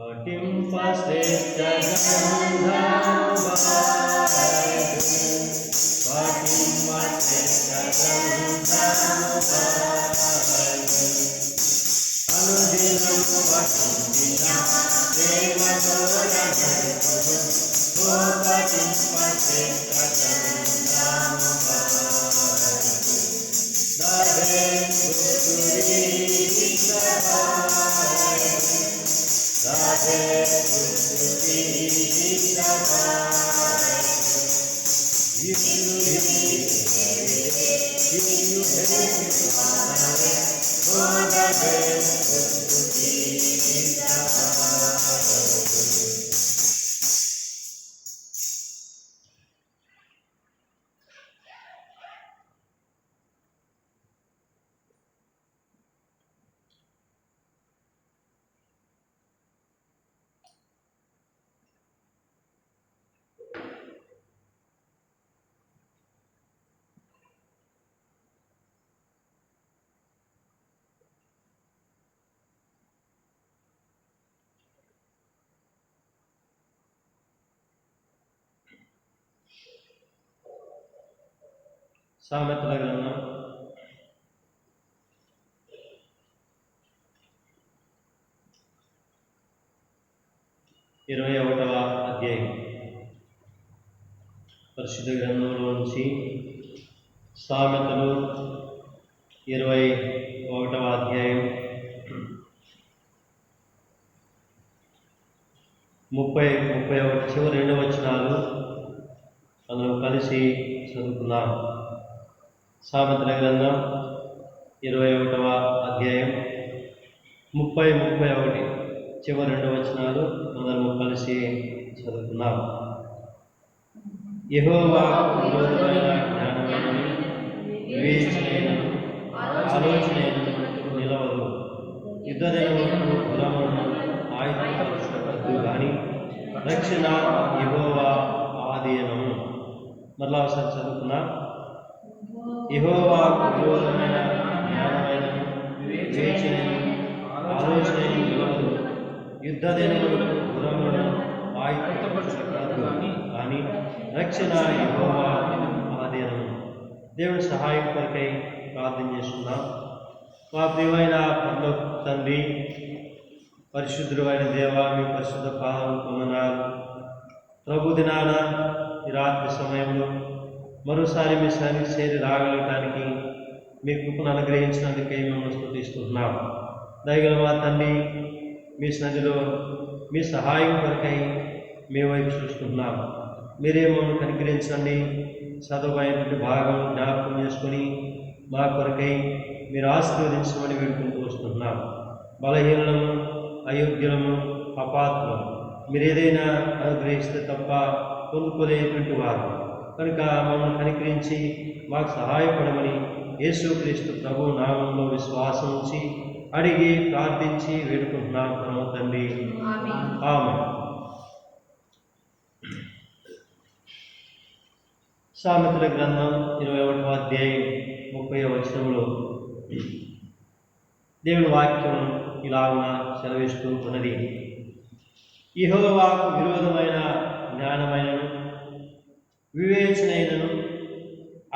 పఠింపశ్రేష్ఠ గ్రంథము బైబిల్, పఠింపశ్రేష్ఠ గ్రంథము బైబిల్, అనుదినం పఠించిన ప్రేమతో నడుపును, ఓ పఠింపశ్రేష్ఠ గ్రంథము బైబిల్, సామెతల గ్రంథం 21వ అధ్యాయం. పరిశుద్ధ గ్రంథంలో నుంచి సామెతలు 21వ అధ్యాయం 30-31 చివరి 2 వచనాలు అందరం కలిసి చదువుకున్నాం. సామెతల గ్రంథం 21వ అధ్యాయం 30-31 చివరి 2 వచనాలు అందరం కలిసి చదువుకున్నాం. యెహోవాకు విరోధమైన జ్ఞానమైనను వివేచనైనను ఆలోచనైనను నిలవదు. యుద్ధదినములకు గుర్రములను ఆయుధపరచవద్దు గాని రక్షణ యెహోవా ఆధీనము. మరలా ఒకసారి చదువుకున్నాం. యెహోవాకు విరోధమైన జ్ఞానమైనను వివేచనైనను ఆలోచనైనను నిలవదు. యుద్ధదినములకు గుర్రములను ఆయుధపరచవద్దు కానీ రక్షణ యెహోవా ఆధీనము. దేవుని సహాయం కొరకై ప్రార్థన చేస్తున్నాం. మా ప్రియమైన పరలోక తండ్రి, పరిశుద్ధుడు అయిన దేవా, మీ పరిశుద్ధ పాదం పొందనాలు. ప్రభు దినాన ఈ రాత్రి సమయంలో మరోసారి మీ సన్నిధికి చేరి రాగలగటానికి మీ కృపను అనుగ్రహించినందుకే మేము స్తుతిస్తున్నాం. దయగల మా తండ్రి, మీ సన్నిధిలో మీ సహాయం కొరకై మీ వైపు చూస్తున్నాం. మీరే మమ్మల్ని కనికరించండి. చదువైనటువంటి భాగం జ్ఞాపకం చేసుకొని మా కొరకై మీరు ఆశీర్వదించమని వేడుకుంటూ వస్తున్నాం. బలహీనము, అయోగ్యులము, అపాత్రము మీరు ఏదైనా అనుగ్రహిస్తే తప్ప పొందుకోలేటువంటి వారు కనుక మమ్మల్ని కనికరించి మాకు సహాయపడమని యేసుక్రీస్తు ప్రభు నామంలో విశ్వాసం ఉంచి అడిగి ప్రార్థించి వేడుకుంటున్నాం పరమ తండ్రి, ఆమేన్. సామెతల గ్రంథం 21వ అధ్యాయం 30వ వచనంలో దేవుని వాక్యం ఇలాగున సెలవిస్తూ ఉన్నది. యెహోవాకు విరోధమైన జ్ఞానమైనను వివేచనైనను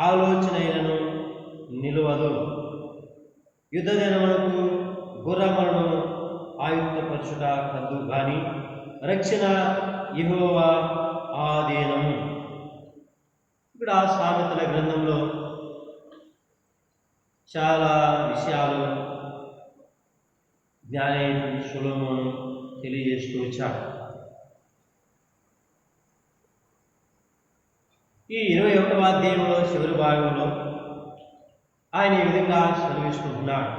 ఆలోచనైనను నిలువదు. యుద్ధదినములకు గుర్రములను ఆయుధపరచుట కద్దు గాని రక్షణ యెహోవా ఆధీనము. ఇక్కడ సామెతల గ్రంథంలో చాలా విషయాలు జ్ఞానైన సొలొమోను తెలియజేస్తూ వచ్చాడు. ఈ 21వ అధ్యాయంలో చివరి భాగంలో ఆయన ఈ విధంగా సెలవిస్తున్నాడు.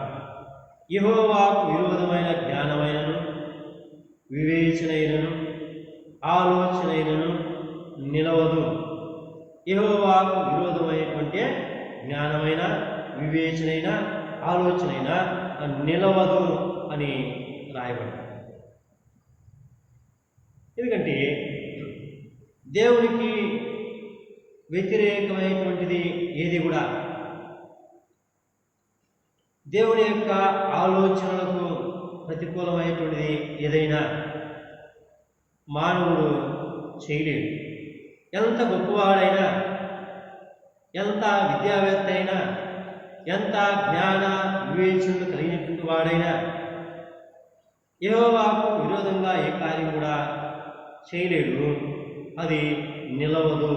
యెహోవాకు విరోధమైన జ్ఞానమైనను వివేచనైనను ఆలోచనైనను నిలవదు. యెహోవాకు విరోధమైనటువంటి జ్ఞానమైన వివేచనైన ఆలోచనైన నిలవదు అని రాయబడింది. ఎందుకంటే దేవునికి వ్యతిరేకమైనటువంటిది ఏది కూడా, దేవుని యొక్క ఆలోచనలకు ప్రతికూలమైనటువంటిది ఏదైనా మానవుడు చేయలేడు. ఎంత గొప్పవాడైనా, ఎంత విద్యావేత్త అయినా, ఎంత జ్ఞాన వివేచనలు కలిగినటువంటి వాడైనా యెహోవాకు విరోధంగా ఏ కార్యం కూడా చేయలేడు. అది నిలవదు.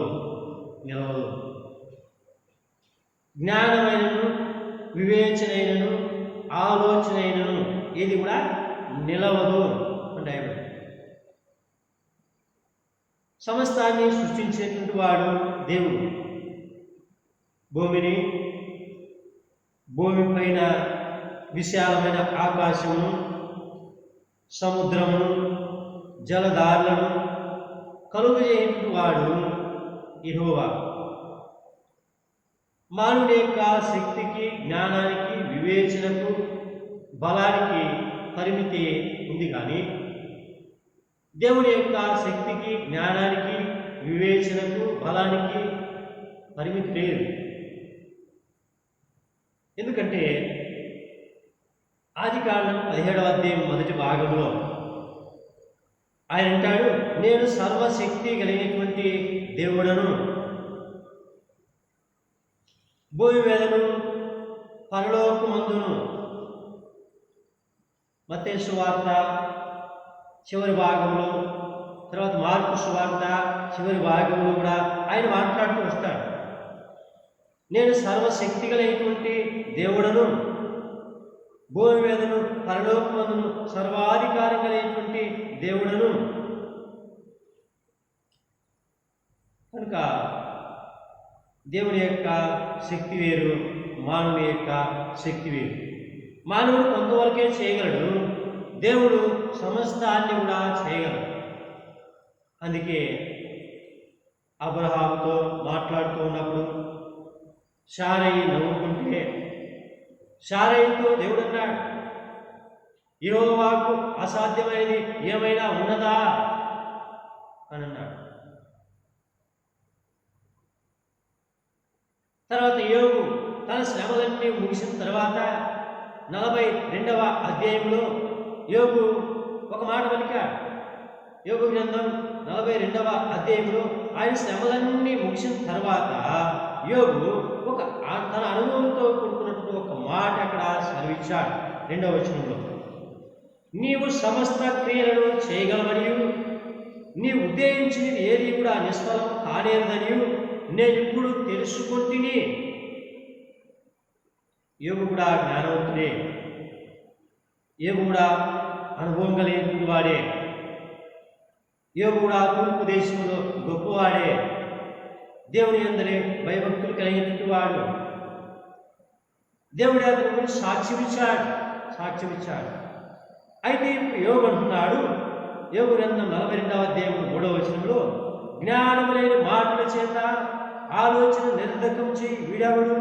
జ్ఞానమైనను, వివేచనైనను, ఆలోచనైనను ఏది కూడా నిలవదు అంటే సమస్తాన్ని సృష్టించేటువంటి వాడు దేవుడు. భూమి పైన విశాలమైన ఆకాశమును, సముద్రమును, జలధారలను కలుగజేయటువంటి వాడు యెహోవా. మానవుని యొక్క శక్తికి, జ్ఞానానికి, వివేచనకు, బలానికి పరిమితి ఉంది. కానీ దేవుని యొక్క శక్తికి, జ్ఞానానికి, వివేచనకు, బలానికి పరిమితి లేదు. ఎందుకంటే ఆదికాండం 17వ అధ్యాయం మొదటి భాగంలో ఆయన అంటాడు, నేను సర్వశక్తి కలిగినటువంటి దేవుడను, భూమి మీదను పరలోకమందును. మత్తయి సువార్త చివరి భాగంలో, తర్వాత మార్కు సువార్త చివరి భాగంలో కూడా ఆయన మాట్లాడుతూ వస్తాడు. నేను సర్వశక్తి కలిగినటువంటి దేవుడను, భూమి మీదను పరలోకమందును సర్వాధికారం కలిగినటువంటి దేవుడను. కనుక దేవుని యొక్క శక్తి వేరు, మానవుని యొక్క శక్తి వేరు. మానవుడు కొంతవరకే చేయగలడు, దేవుడు సమస్తాన్ని కూడా చేయగలడు. అందుకే అబ్రహాముతో మాట్లాడుతూ ఉన్నప్పుడు శారయి నవ్వుకుంటే శారయితో దేవుడు అన్నాడు, యెహోవాకు అసాధ్యమైనది ఏమైనా ఉన్నదా అని అన్నాడు. తర్వాత యోబు తన శ్రమలన్నీ ముగిసిన తర్వాత 42వ అధ్యాయంలో యోబు ఒక మాట పలికాడు. యోబు గ్రంథం 42వ అధ్యాయంలో ఆయన శ్రమలన్నీ ముగిసిన తర్వాత యోబు తన అనుభవంతో కూడుకున్నటువంటి ఒక మాట అక్కడ సెలవిచ్చాడు. 2వ వచనంలో, నీవు సమస్త క్రియలను చేయగలవనియు, నీ ఉద్దేశించినది ఏది కూడా నిష్ఫలం కానేరదనియు నేను ఇప్పుడు తెలుసుకుంటుని. యోబు కూడా జ్ఞానవంతుడే, యోబు కూడా అనుభవం కలిగినటువంటి వాడే, యోబు కూడా తూర్పు దేశంలో గొప్పవాడే, దేవుని యందలి భయభక్తులు కలిగినటువంటి వాడు. దేవుడు అతని గురించి సాక్ష్యం ఇచ్చాడు. అయితే ఇప్పుడు యోబు అంటున్నాడు, యోబు గ్రంథం 42వ అధ్యాయం 3వ వచనంలో, జ్ఞానము లేని మాటల చేత ఆలోచన నిర్ధకం చేయి వీడెవడు,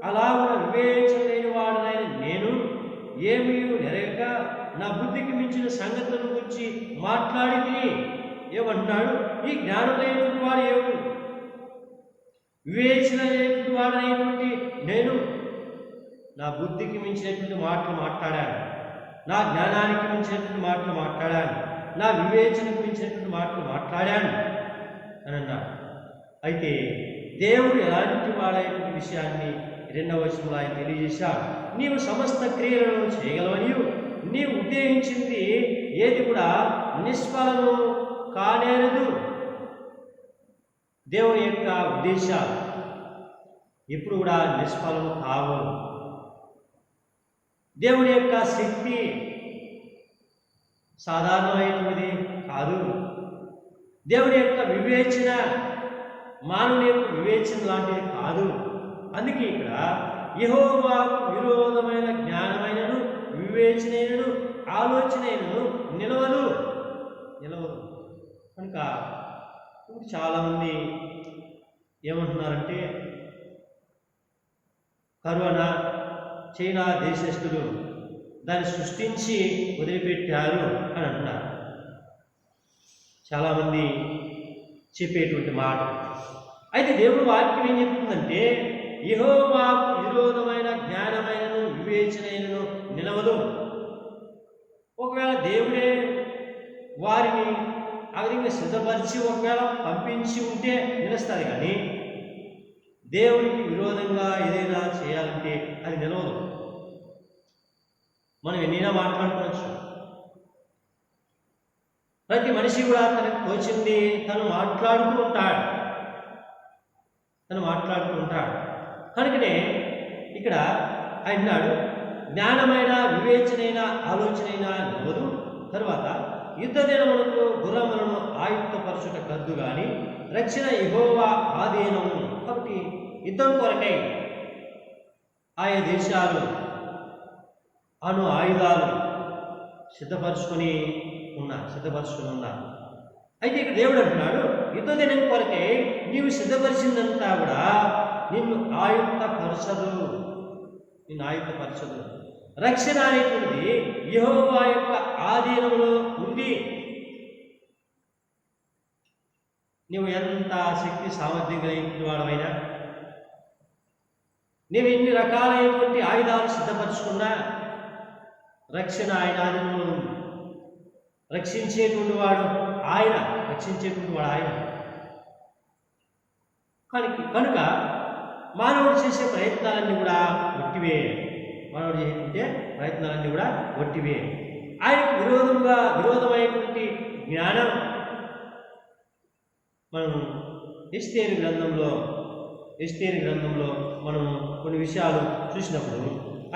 అలాగున వివేచన లేని వాడనైన నేను ఏమీ నెరగక నా బుద్ధికి మించిన సంగతులను గురించి మాట్లాడి ఏమంటున్నాడు, ఈ జ్ఞానం లేనటువంటి వాడు ఎవడు, వివేచన లేనటువంటి వాడనేటువంటి నేను నా బుద్ధికి మించినటువంటి మాటలు మాట్లాడాను, నా జ్ఞానానికి మించినటువంటి మాటలు మాట్లాడాను, నా వివేచనకు మించినటువంటి మాటలు మాట్లాడాను అని అన్నాడు. అయితే దేవుడు ఎలాంటి వాడైన విషయాన్ని 2వ వచనంలో ఆయన తెలియజేశాడు. నీవు సమస్త క్రియలను చేయగలవనియు, నీవు ఉద్దేశించింది ఏది కూడా నిష్ఫలము కానేరదు. దేవుని యొక్క ఉద్దేశాలు ఎప్పుడు కూడా నిష్ఫలము కావు. దేవుని యొక్క శక్తి సాధారణమైనది కాదు. దేవుని యొక్క వివేచన మానవుని యొక్క వివేచన లాంటిది కాదు. అందుకే ఇక్కడ యెహోవాకు విరోధమైన జ్ఞానమైనను, వివేచనైనను, ఆలోచనైనను నిలవదు. కనుక ఇప్పుడు చాలామంది ఏమంటున్నారంటే, కరోనా చైనా దేశస్థులు దాన్ని సృష్టించి వదిలిపెట్టారు అని అంటున్నారు. చాలామంది చెప్పేటువంటి మాట. అయితే దేవుడు వాక్యం ఏం చెప్తుందంటే, యెహోవాకు విరోధమైన జ్ఞానమైనను, వివేచనైనను నిలవదు. ఒకవేళ దేవుడే వారిని ఆ విధంగా సిద్ధపరిచి ఒకవేళ పంపించి ఉంటే నిలుస్తుంది, కానీ దేవునికి విరోధంగా ఏదైనా చేయాలంటే అది నిలవదు. మనం ఎన్నైనా మాట్లాడుకోవచ్చు. ప్రతి మనిషి కూడా తనకు తోచింది తను మాట్లాడుతూ ఉంటాడు. కనుకనే ఇక్కడ అన్నాడు, జ్ఞానమైన వివేచనైన ఆలోచనైనా నిలవదు. తరువాత యుద్ధ దినములకు గుర్రములను ఆయుక్తపరచుట కద్దు గాని రక్షణ యెహోవా ఆధీనము. కాబట్టి యుద్ధం కొరకై ఆయా దేశాలు ఆయుధాలు సిద్ధపరచుకొని ఉన్నారు. అయితే ఇక్కడ దేవుడు అంటున్నాడు, యుద్ధ దినం కొరకై నీవు సిద్ధపరిచిందంతా కూడా నిన్ను ఆయుక్తపరచదు. రక్షణ అనేటువంటిది యెహోవా యొక్క ఆధీనంలో ఉంది. నువ్వు ఎంత శక్తి సామర్థ్యం కలిగిన వాడమైనా, నువ్వు ఎన్ని రకాలైనటువంటి ఆయుధాలు సిద్ధపరచుకున్నా రక్షణ ఆయన ఆధీనంలో ఉంది. రక్షించేటువంటి వాడు ఆయన. కనుక మానవుడు చేసే ప్రయత్నాలన్నీ కూడా ఒట్టివే. ఆయనకు విరోధమైనటువంటి జ్ఞానం మనం ఎస్తేరు గ్రంథంలో మనం కొన్ని విషయాలు చూసినప్పుడు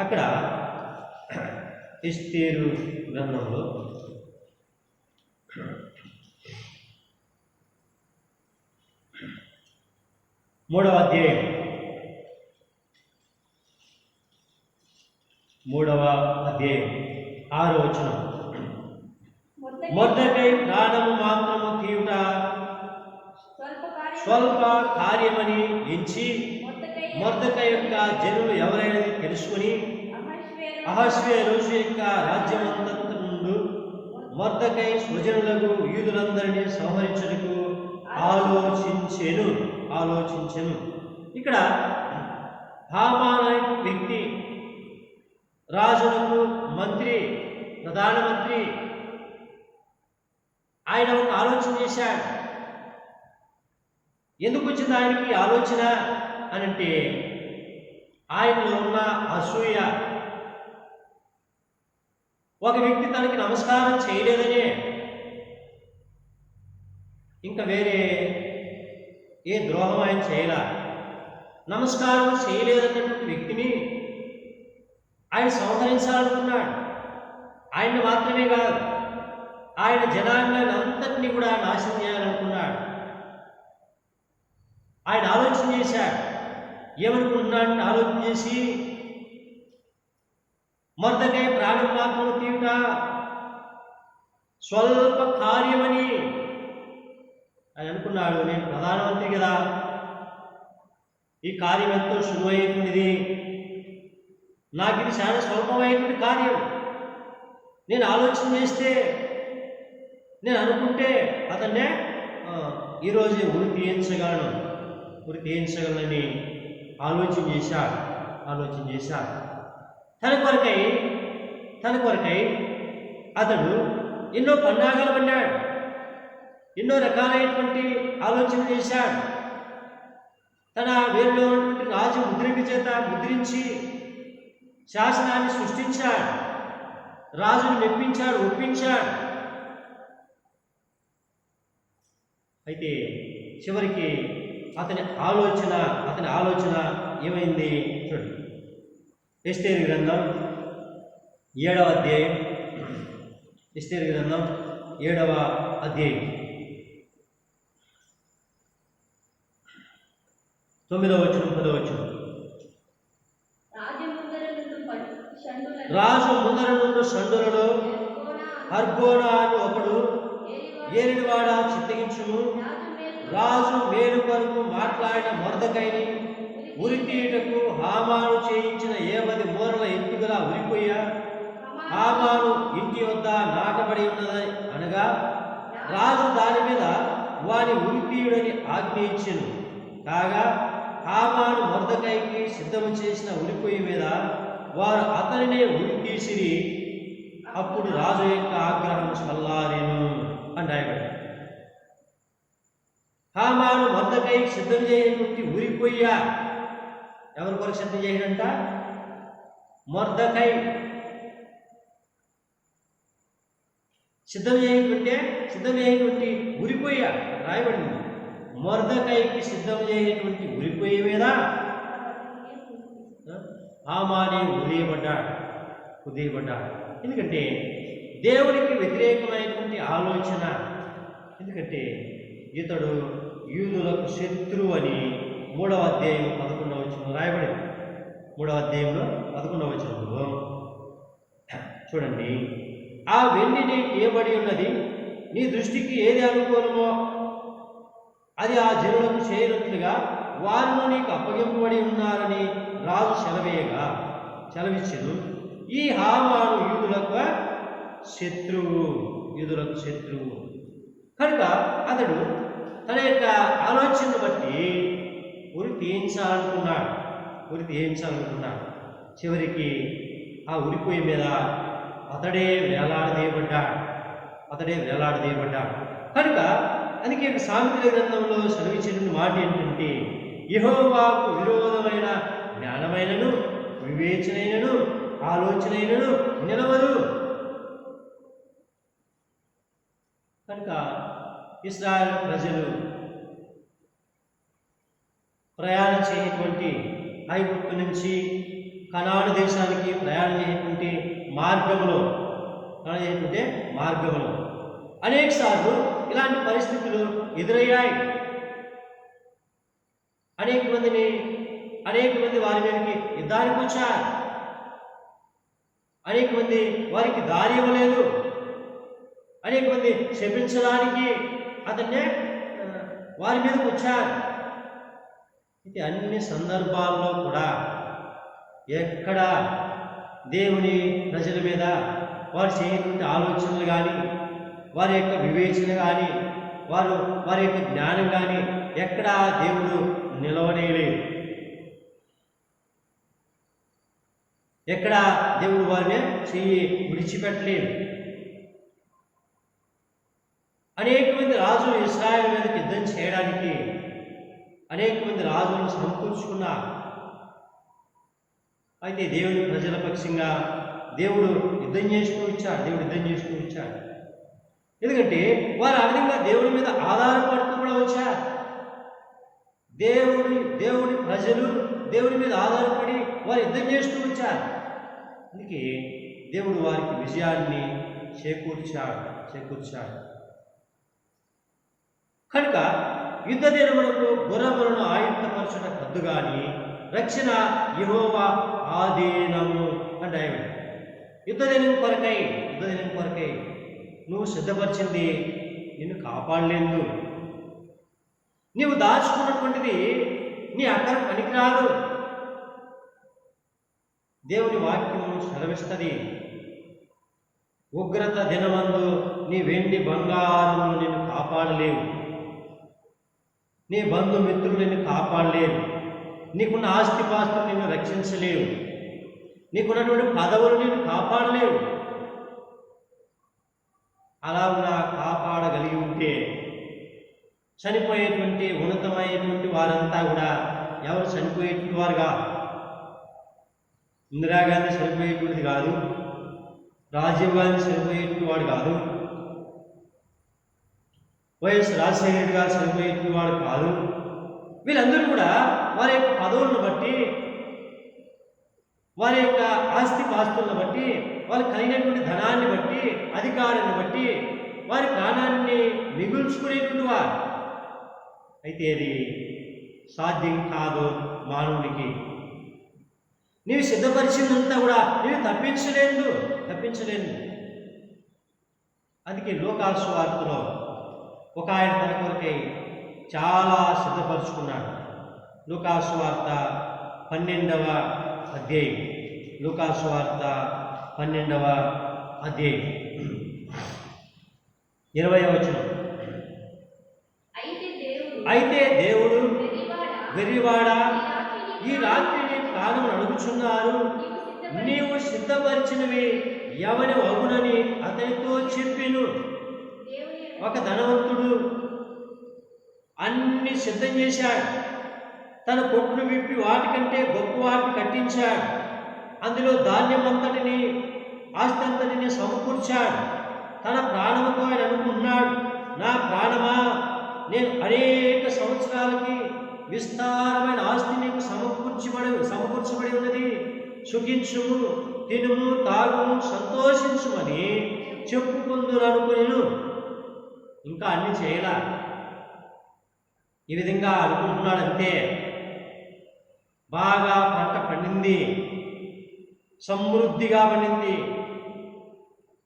అక్కడ ఎస్తేరు గ్రంథంలో 3వ అధ్యాయం 6వ వచనం. మొర్దెకై ప్రాణము మాత్రము తీయుట స్వల్ప కార్యమని ఎంచి మొర్దెకై యొక్క జనులు ఎవరైనది తెలుసుకుని అహష్వేరోషు యొక్క రాజ్యమంతటి నుండి మొర్దెకై స్వజనులకు యూదులందరినీ సంహరించుటకు ఆలోచించెను. ఇక్కడ హామాను వ్యక్తి రాజులకు మంత్రి, ప్రధానమంత్రి, ఆయన ఒక ఆలోచన చేశాడు. ఎందుకు వచ్చింది ఆయనకి ఆలోచన అనంటే ఆయనలో ఉన్న అసూయ. ఒక వ్యక్తి తనకి నమస్కారం చేయలేదనే, ఇంకా వేరే ఏ ద్రోహం ఆయన చేయలా, నమస్కారం చేయలేదన్నటువంటి వ్యక్తిని ఆయన సంహరించాలనుకున్నాడు. ఆయన్ని మాత్రమే కాదు, ఆయన జనాంగాన్ని అంతటినీ కూడా నాశనం చేయాలనుకున్నాడు. ఆయన ఆలోచన చేశాడు. ఏమనుకుంటున్నాడని ఆలోచన చేసి మొర్దెకై ప్రాణం మాత్రం తీయుట స్వల్ప కార్యమని ఆయన అనుకున్నాడు. నేను ప్రధానమంత్రి కదా, ఈ కార్యం ఎంతో సులువైనటువంటిది, నాకు ఇది చాలా స్వల్పమైనటువంటి కార్యం. నేను ఆలోచన చేస్తే, నేను అనుకుంటే అతన్నే ఈరోజు ఉరి తీయించగలనని ఆలోచన చేశాడు. తన కొరకై అతడు ఎన్నో పన్నాగాలు పన్నాడు, ఎన్నో రకాలైనటువంటి ఆలోచన చేశాడు. తన వేరులో ఉన్నటువంటి రాజు ముద్రిక చేత ముద్రించి శాసనాన్ని సృష్టించాడు, రాజును మెప్పించాడు, ఒప్పించాడు. అయితే చివరికి అతని ఆలోచన ఏమైంది చూడండి. ఎస్తేరు గ్రంథం 7వ అధ్యాయం, 9వ వచనం 10వ వచనం. రాజు ముందర నుండి షండులలో హర్గోనా అని ఒకడు ఏలినవాడ చిత్తగించును. రాజు మేలు కొరకు మాట్లాడిన మొర్దెకైని ఉరితీయుటకు హామాను చేయించిన 10 మూరల ఎత్తుగల ఉరికొయ్య హామాను ఇంటి వద్ద నాటబడి ఉన్నది అనగా రాజు దాని మీద వాని ఉరితీయుడని ఆజ్ఞ ఇచ్చెను. కాగా హామాను మొర్దెకైకి సిద్ధము చేసిన ఉరికొయ్య మీద వారు అతనినే ఉరి తీసిరి. అప్పుడు రాజు యొక్క ఆగ్రహం చల్లారెను అని రాయబడింది. మొర్దకై సిద్ధం చేయనటువంటి ఉరికొయ్య. ఎవరి కొరకు సిద్ధం చేయడంట? మొర్దకై సిద్ధం చేయటువంటి ఉరికొయ్య రాయబడింది. మొర్దకైకి సిద్ధం చేయటువంటి ఉరికొయ్య మీద హామాని ఉదయబడ్డాడు. ఎందుకంటే దేవునికి వ్యతిరేకమైనటువంటి ఆలోచన. ఎందుకంటే ఇతడు యూదులకు శత్రువు అని 3వ అధ్యాయం 11వ వచనంలో రాయబడింది. 3వ అధ్యాయంలో 11వ వచనంలో చూడండి, ఆ వెండిని ఏబడి ఉన్నది, నీ దృష్టికి ఏది అనుకూలమో అది ఆ జనులకు చేయనట్లుగా వారిని నీకు అప్పగింపబడి ఉన్నారని రాజు సెలవిచ్చెను. ఈ హామాను యూదులకు శత్రువు కనుక అతడు తన యొక్క ఆలోచనను బట్టి ఉరి తీయించాలనుకున్నాడు. చివరికి ఆ ఉరిపోయి మీద అతడే వేలాడదీయబడ్డాడు. కనుక అందుకే సామెతల గ్రంథంలో సెలవిచ్చిన మాట ఏంటంటే, యెహోవాకు విరోధమైన జ్ఞానమైనను వివేచనైనను ఆలోచనైనను నిలవదు. కనుక ఇశ్రాయేలు ప్రజలు ప్రయాణం చేయటువంటి ఐగుప్తు నుంచి కనాను దేశానికి ప్రయాణం చేయటువంటి మార్గంలో అనేక సార్లు ఇలాంటి పరిస్థితులు ఎదురయ్యాయి. అనేక మంది వారి మీదకి యుద్ధానికి వచ్చారు. అనేక మంది వారికి దారి ఇవ్వలేదు. అనేక మంది క్షమించడానికి అతన్నే వారి మీదకి వచ్చారు. ఇది అన్ని సందర్భాల్లో కూడా ఎక్కడ దేవుని ప్రజల మీద వారు చేయటువంటి ఆలోచనలు కానీ, వారి యొక్క వివేచన కానీ, వారి యొక్క జ్ఞానం కానీ ఎక్కడా దేవుడు నిలవనేలేదు. ఎక్కడా దేవుడు వారిని చెయ్యి విడిచిపెట్టలేదు. అనేక మంది రాజులు ఇశ్రాయేలు మీదకి యుద్ధం చేయడానికి అనేక మంది రాజులను సమకూర్చుకున్నారు. అయితే దేవుని ప్రజల పక్షంగా దేవుడు యుద్ధం చేస్తూ వచ్చాడు. ఎందుకంటే వారు ఆ విధంగా దేవుని మీద ఆధారపడుతూ కూడా వచ్చారు. దేవుని ప్రజలు దేవుని మీద ఆధారపడి వారు యుద్ధం చేస్తూ వచ్చారు. అందుకే దేవుడు వారికి విజయాన్ని చేకూర్చాడు. కనుక యుద్ధ దినములకు గుర్రములను ఆయుక్తపరచుట కద్దు గాని రక్షణ యెహోవా ఆధీనము అంటే యుద్ధ దినం కొరకై నువ్వు సిద్ధపరిచింది నిన్ను కాపాడలేదు. నీవు దాచుకున్నటువంటిది నీ అక్కడ పనికిరాదు. దేవుని వాక్యము సెలవిస్తుంది, ఉగ్రత దినమందు నీ వెండి బంగారములు నిన్ను కాపాడలేవు. నీ బంధుమిత్రులు నిన్ను కాపాడలేరు. నీకున్న ఆస్తిపాస్తులు నిన్ను రక్షించలేవు. నీకున్నటువంటి పదవులు నిన్ను కాపాడలేవు. అలా ఉన్న కాపాడగలిగి ఉంటే చనిపోయేటువంటి ఉన్నతమైనటువంటి వారంతా కూడా ఎవరు చనిపోయేటువంటి వారుగా, ఇందిరాగాంధీ చనిపోయేటువంటిది కాదు, రాజీవ్ గాంధీ చనిపోయేటువంటి వాడు కాదు, వైఎస్ రాజశేఖర రెడ్డి గారు చనిపోయేటువంటి వాడు కాదు. వీళ్ళందరూ కూడా వారి యొక్క పదవులను బట్టి, వారి యొక్క ఆస్తిపాస్తులను బట్టి, వాళ్ళు కలిగినటువంటి ధనాన్ని బట్టి, అధికారాన్ని బట్టి వారి ప్రాణాన్ని మిగుల్చుకునేటువంటి వారు. అయితే అది సాధ్యం కాదు మానవునికి. నీవు సిద్ధపరిచిందంతా కూడా నీవు తప్పించలేదు. అందుకే లూకాసు వార్తలో ఒక ఆయన తన కొరకై చాలా సిద్ధపరుచుకున్నాడు. లూకాసు వార్త 12వ అధ్యాయం, లూకాసు వార్త 12వ అధ్యాయం 20వ వచనం. అయితే దేవుడు వెర్రివాడా, ఈ రాత్రి నీ ప్రాణం అడుగుచున్నారు, నీవు సిద్ధపరిచినవి ఎవని వగునని అతనితో చెప్పెను. ఒక ధనవంతుడు అన్ని సిద్ధం చేశాడు. తన కొట్టును విప్పి వాటికంటే గొప్ప వాటిని కట్టించాడు. అందులో ధాన్యం అంతటిని, ఆస్తి అంతటిని సమకూర్చాడు. తన ప్రాణముతో ఆయన అనుకుంటున్నాడు, నా ప్రాణమా, నేను అనేక సంవత్సరాలకి విస్తారమైన ఆస్తి నీకు సమకూర్చబడి ఉన్నది. సుఖించుము, తినుము, తాగుము, సంతోషించుమని చెప్పుకుందుననుకును. ఇంకా అన్ని చేయలా, ఈ విధంగా అనుకుంటున్నాడు అంతే. బాగా పంట పండింది, సమృద్ధిగా పండింది.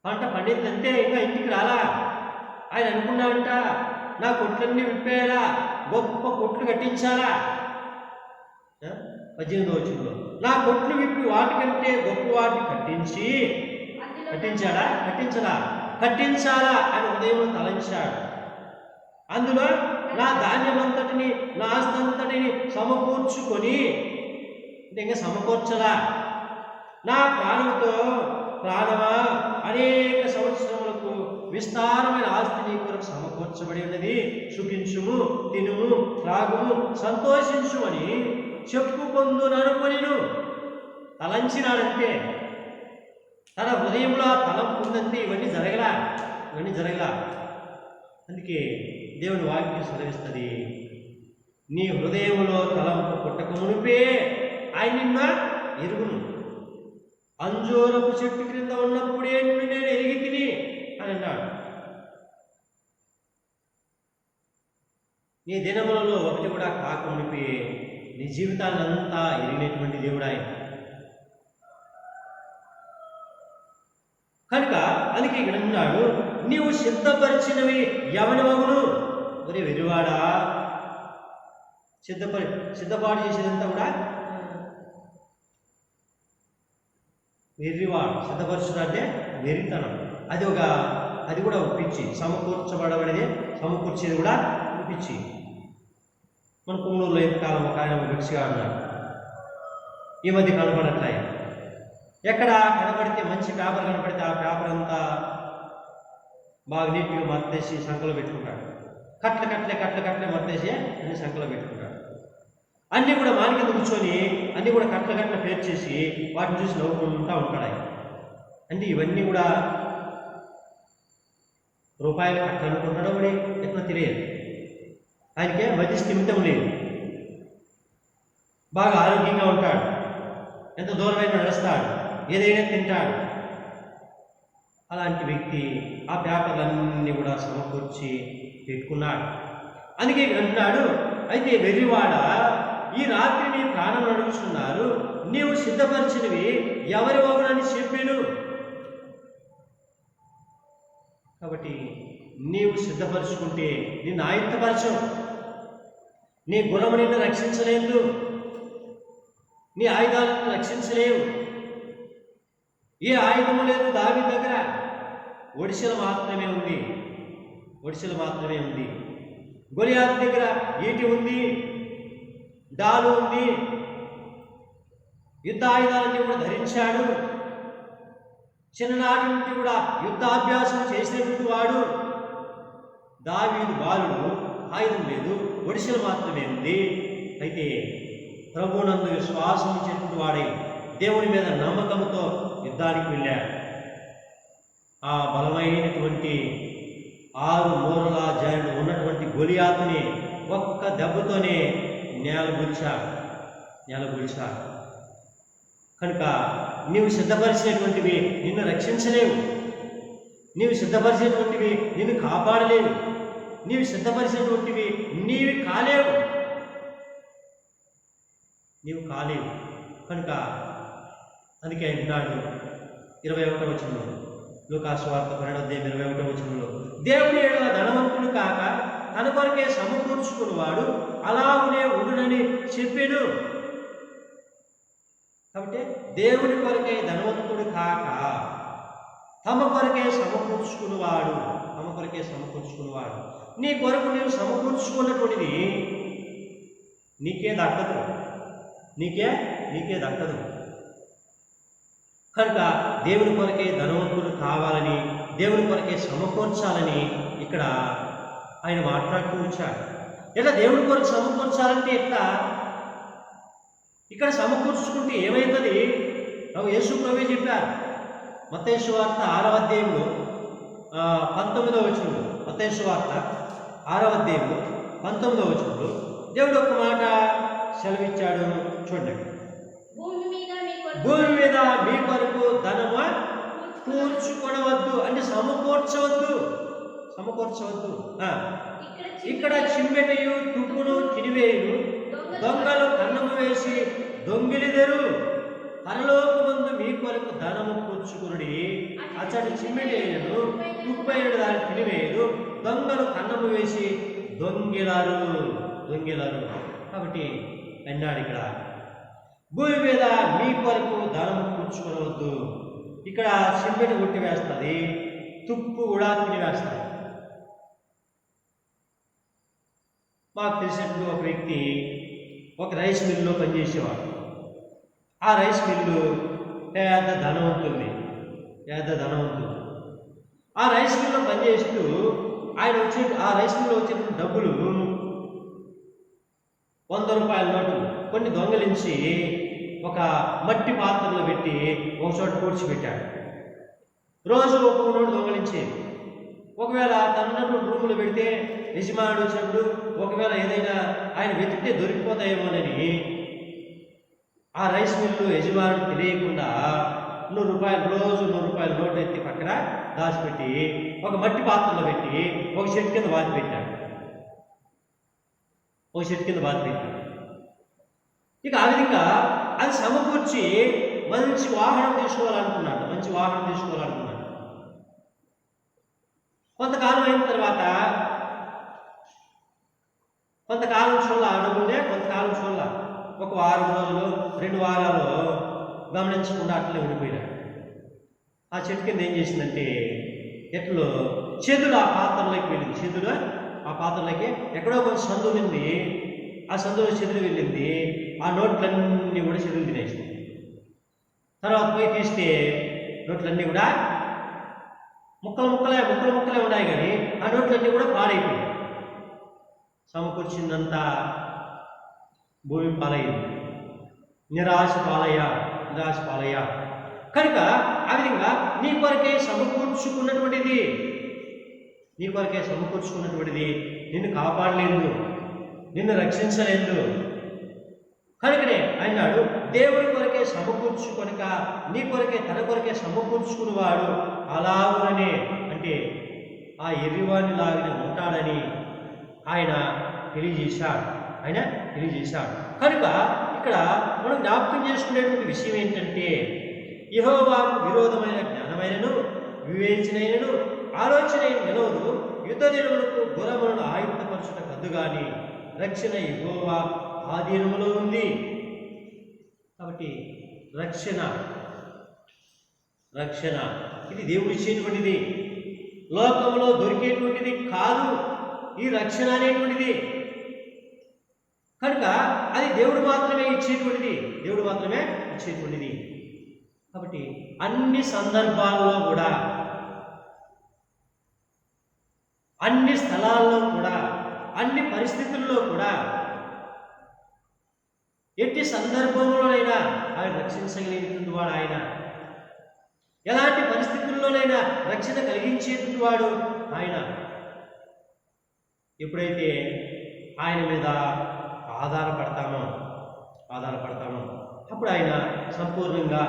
పంట పండిందంటే ఇంకా ఇంటికి రాలా. ఆయన అనుకున్నాడంట, నా కొట్లన్నీ విప్పేయాలా, గొప్ప కొట్లు కట్టించాలా. 18వ వచనంలో నా కొట్లు విప్పి వాటికంటే గొప్ప వాటిని కట్టించాలా అని ఉదయం తలంచాడు. అందులో నా ధాన్యం అంతటిని, నా ఆస్తి అంతటిని సమకూర్చుకొని, ఇంకా సమకూర్చలా. నా ప్రాణమా, అనేక సంవత్సరములకు విస్తారమైన ఆస్తి నీ కొరకు సమకూర్చబడి ఉన్నది. సుఖించుము, తినుము, త్రాగుము, సంతోషించు అని చెప్పుకొందుననుకొనిను. తలంచినాడంటే తన హృదయంలో ఆ తలంపు ఉందంటే ఇవన్నీ జరగలా. అందుకే దేవుని వాక్యం సెలవిస్తుంది, నీ హృదయంలో తలంపు పుట్టక మునిపే ఆయన నిన్న ఎరుగును. అంజూరపు చెట్టు క్రింద ఉన్నప్పుడే నిన్ను నేను ఎరిగి తిని అని అన్నాడు. నీ దినములలో ఒకటి కూడా కాక మునిపే నీ జీవితాన్నంతా ఎరిగినటువంటి దేవుడు ఆయన. కనుక అందుకే ఇక్కడ అన్నాడు, నీవు సిద్ధపరిచినవి ఎవని మగును. ఒరే వెరివాడా, సిద్ధపాటు చేసేదంతా కూడా వెర్రివాడు. సిద్ధపరచుడు అంటే వెరితనం. అది కూడా ఒప్పించి సమకూర్చేది కూడా ఒప్పించి. మన పుంగళూరులో ఎంతకాలం ఒక ఆయన భిక్షగా అన్నాడు, ఈ మధ్య కనపడట్లే. ఎక్కడ కనబడితే మంచి పేపర్ కనపడితే ఆ పేపర్ అంతా బాగా నీట్గా మత్తేసి సంకలో పెట్టుకుంటాడు. కట్ల మత్తేసి అన్ని సంకలో పెట్టుకుంటాడు. అన్నీ కూడా మాని కింద కూర్చొని అన్నీ కూడా కట్ల పేర్చేసి వాటిని చూసి నవ్వుకుంటూ ఉంటాడు ఆయన. అంటే ఇవన్నీ కూడా రూపాయలు కట్ల అనుకుంటాడో వాడి ఎట్లా తెలియదు. ఆయనకే మధ్య స్థిమితం లేదు, బాగా ఆరోగ్యంగా ఉంటాడు, ఎంత దూరమైనా నడుస్తాడు, ఏదైనా తింటాడు. అలాంటి వ్యక్తి ఆ పేపర్లన్నీ కూడా సమకూర్చి పెట్టుకున్నాడు. అందుకే అంటున్నాడు, అయితే వెర్రివాడ, ఈ రాత్రి నీ ప్రాణం అడుగుతున్నారు, నీవు సిద్ధపరిచినవి ఎవరి వగునని చెప్పాను. కాబట్టి నీవు సిద్ధపరుచుకుంటే నిన్ను ఆయుత్తపరచం. నీ గుణము నిన్ను రక్షించలేదు, నీ ఆయుధాలను రక్షించలేవు. ఏ ఆయుధము లేదు దావీదు దగ్గర, ఒడిసెలు మాత్రమే ఉంది. గొలియాతు దగ్గర ఈటి ఉంది, డాలు ఉంది, యుద్ధ ఆయుధాలన్నీ కూడా ధరించాడు. చిన్ననాటి నుండి కూడా యుద్ధాభ్యాసం చేసినటువంటి వాడు. దావీదు బాలుడు, ఆయుధం లేదు, ఒడిసెలు మాత్రమే ఉంది. అయితే ప్రభువునందు విశ్వాసం ఇచ్చేటువంటి వాడై దేవుని మీద నమ్మకంతో యుద్ధానికి వెళ్ళాడు. ఆ బలమైనటువంటి 6 మూరల జాయిలు ఉన్నటువంటి గొలియాతుని ఒక్క దెబ్బతోనే నేలగూల్చాడు. కనుక నీవు సిద్ధపరిచినటువంటివి నిన్ను రక్షించలేవు, నీవు సిద్ధపరిచినటువంటివి నిన్ను కాపాడలేవు, నీవు సిద్ధపరిచినటువంటివి నీవు కాలేవు. కనుక అందుకే అంటున్నాడు 21వ వచనంలో, లూకాసు వార్త 12వ వచనంలో, దేవుని ఏడవ ధనవంతుడు కాక తన కొరకే సమకూర్చుకున్నవాడు అలాగునే ఉండునని చెప్పాను. కాబట్టి దేవుని కొరకే ధనవంతుడు కాక తమ కొరకే సమకూర్చుకున్నవాడు. నీ కొరకు నీవు సమకూర్చుకున్నటువంటిది నీకే దక్కదు. కనుక దేవుని కొరకే ధనవంతులు కావాలని, దేవుని కొరకే సమకూర్చాలని ఇక్కడ ఆయన మాట్లాడుతూ వచ్చాడు. ఇలా దేవుడి కొరకు సమకూర్చాలంటే ఎట్లా? ఇక్కడ సమకూర్చుకుంటే ఏమవుతుంది? యేసు ప్రభువే చెప్పారు. మత్తయి సువార్త 6వ అధ్యాయంలో 19వ వచనంలో, మత్తయి సువార్త 6వ అధ్యాయంలో 19వ వచనంలో దేవుడు ఒక మాట సెలవిచ్చాడు. చూడండి. భూమి మీద మీ కొరకు ధనము కూర్చుకొనవద్దు, అంటే సమకూర్చవద్దు. ఇక్కడ చిమ్మెటయు తుప్పును తినివేయును, దొంగలు కన్నము వేసి దొంగిలిదెరు. పరలోకమందు మీ కొరకు ధనము కూర్చుకునుడి, అతడు చిమ్మెటేయును తుప్పైనడు దాన్ని తినివేయరు, దొంగలు కన్నము వేసి దొంగిలారు. కాబట్టి అన్నాడు ఇక్కడ, భూమి మీద మీ కొరకు ధనము కూర్చుకోవద్దు. ఇక్కడ చిమ్మెట కొట్టి వేస్తుంది, తుప్పు కూడా తినివేస్తుంది. మాకు తెలిసినటువంటి ఒక వ్యక్తి ఒక రైస్ మిల్లులో పనిచేసేవాడు. ఆ రైస్ మిల్లు పెద్ద ధనవంతులు. ఆ రైస్ మిల్లులో పనిచేస్తూ ఆయన ఆ రైస్ మిల్లులో వచ్చిన డబ్బులు 100 రూపాయల నోటు కొన్ని దొంగలించి ఒక మట్టి పాత్రలో పెట్టి ఒక చోట కూర్చిపెట్టాడు. రోజు ఒక నోటు దొంగలించేది. ఒకవేళ తనన్నప్పుడు రూములు పెడితే యజమానుడు వచ్చినప్పుడు ఒకవేళ ఏదైనా ఆయన వెతికితే దొరికిపోతాయేమోనని ఆ రైస్ మిల్లు యజమానుడు తెలియకుండా 100 రూపాయలు రోజు 100 రూపాయల నోటు ఎత్తి పక్కన దాచిపెట్టి ఒక మట్టి పాత్రలో పెట్టి ఒక చెట్టు కింద బాధ పెట్టాడు. ఇక ఆ విధంగా అది సమకూర్చి మంచి వాహనం తీసుకోవాలనుకున్నాడు. కొంతకాలం అయిన తర్వాత కొంతకాలం చూడాల అడుగుండే, కొంతకాలం చూడాల, ఒక వారం రోజులు 2 వారాలు గమనించకుండా అట్లే ఉండిపోయినాడు. ఆ చెట్టు కింద ఏం చేసిందంటే ఎట్లో చెదులు ఆ పాత్రలోకి వెళ్ళింది. ఆ పాత్రలోకి ఎక్కడో కొంచెం సందు ఉంది. ఆ సందులో చెదులు వెళ్ళింది. ఆ నోట్లన్నీ కూడా చెదులు తినేసింది. తర్వాత పోయి తీస్తే నోట్లన్నీ కూడా ముక్కలే ఉన్నాయి, కానీ ఆ నోట్లన్నీ కూడా పాడైపోయాయి. సమకూర్చిందంతా భూమి పాలయ్యింది. నిరాశ పాలయ్యా. కనుక ఆ విధంగా నీ కొరకే సమకూర్చుకున్నటువంటిది నిన్ను కాపాడలేదు, నిన్ను రక్షించలేదు. కనుకనే అన్నాడు, దేవుడి కొరకే సమకూర్చుకొనక నీ కొరకే తన కొరకే సమకూర్చుకునేవాడు అలాగుననే, అంటే ఆ ఎర్రివాడిని లాగిన ఉంటాడని ఆయన తెలియజేశాడు. కనుక ఇక్కడ మనం జ్ఞాపకం చేసుకునేటువంటి విషయం ఏంటంటే, యెహోవాకు విరోధమైన జ్ఞానమైనను వివేచనైనను ఆలోచనైన నిలవదు. యుద్ధ దినములకు గురములను ఆయుధపరచుట కద్దు గాని రక్షణ యెహోవా ఆధీనములో ఉంది. కాబట్టి రక్షణ ఇది దేవుడు ఇచ్చేటువంటిది, లోకంలో దొరికేటువంటిది కాదు ఈ రక్షణ అనేటువంటిది. కనుక అది దేవుడు మాత్రమే ఇచ్చేటువంటిది. కాబట్టి అన్ని సందర్భాల్లో కూడా, అన్ని స్థలాల్లో కూడా, అన్ని పరిస్థితుల్లో కూడా, ఎట్టి సందర్భంలోనైనా ఆయన రక్షించగలిగినటువంటి వాడు. ఆయన ఎలాంటి పరిస్థితుల్లోనైనా రక్షణ కలిగించేటువంటి వాడు ఆయన. ఎప్పుడైతే ఆయన మీద ఆధారపడతామో అప్పుడు ఆయన సంపూర్ణంగా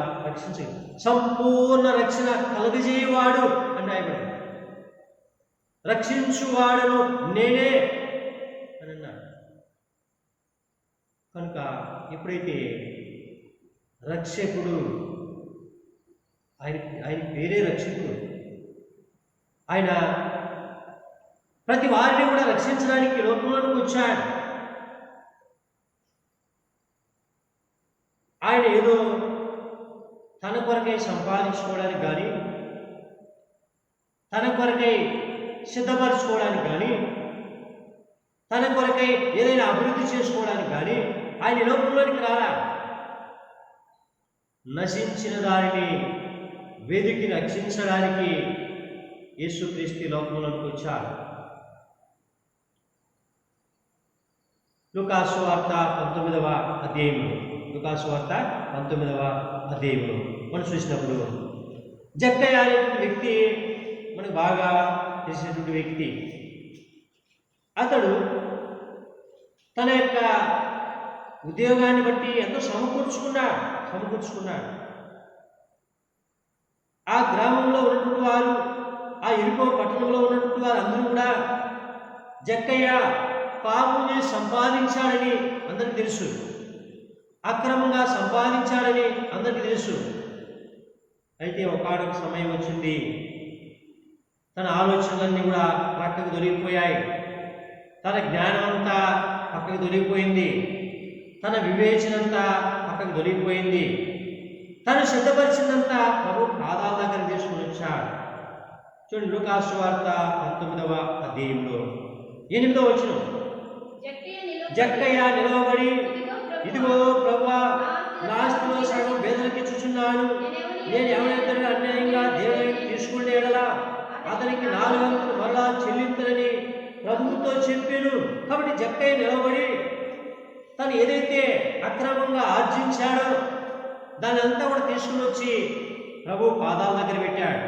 సంపూర్ణ రక్షణ కలుగజేయవాడు అని ఆయన రక్షించువాడను నేనే అని అన్నాడు. కనుక ఎప్పుడైతే రక్షకుడు, ఆయన పేరే రక్షకుడు, ఆయన ప్రతి వారిని కూడా రక్షించడానికి లోకంలోకి వచ్చాడు. ఆయన ఏదో తన కొరకై సంపాదించుకోవడానికి కానీ, తన కొరకై సిద్ధపరచుకోవడానికి కానీ, తన కొరకై ఏదైనా అభివృద్ధి చేసుకోవడానికి కానీ ఆయన లోకంలోనికి రాలా. నశించిన దానిని వెదికి రక్షించడానికి యేసుక్రీస్తు లోకంలోకి వచ్చాడు. లూకాసు వార్త 19వ అధ్యాయంలో లూకాసు వార్త 19వ అధ్యాయంలో మనం చూసినప్పుడు జక్కయ్య అనేటువంటి వ్యక్తి మనకు బాగా తెలిసినటువంటి వ్యక్తి. అతడు తన యొక్క ఉద్యోగాన్ని బట్టి ఎంతో సమకూర్చుకున్నాడు. ఆ గ్రామంలో ఉన్నటువంటి వారు, ఆ ఎరుకో పట్టణంలో ఉన్నటువంటి వారు అందరూ కూడా జక్కయ్య పాపం సంపాదించాడని అందరికీ తెలుసు, అక్రమంగా సంపాదించాడని అందరికీ తెలుసు. అయితే ఒకనొక సమయం వచ్చింది, తన ఆలోచనలన్నీ కూడా పక్కకు దొరికిపోయాయి, తన జ్ఞానం అంతా పక్కకు దొరికిపోయింది, తన వివేచన అంతా పక్కకు దొరికిపోయింది, తను సిద్ధపరిచిందంతా ప్రభు పాదాల దగ్గర తీసుకుని వచ్చాడు. చూడండి లూకాసు వార్త 19వ అధ్యాయంలో 8వ వచనం. జక్కయ్య నిలవబడి, ఇదిగో ప్రభువా, నా ఆస్తిలో సగం పేదలకి ఇచ్చుచున్నాను. నేను ఎవరిద్దరిని అన్యాయంగా దేవునికి తీసుకునే ఎడలా అతనికి 4 వంతులు మరలా చెల్లించనని ప్రభువుతో చెప్పాను. కాబట్టి జక్కయ్య నిలబడి తను ఏదైతే అక్రమంగా ఆర్జించాడో దాన్ని అంతా కూడా తీసుకుని వచ్చి ప్రభు పాదాల దగ్గర పెట్టాడు.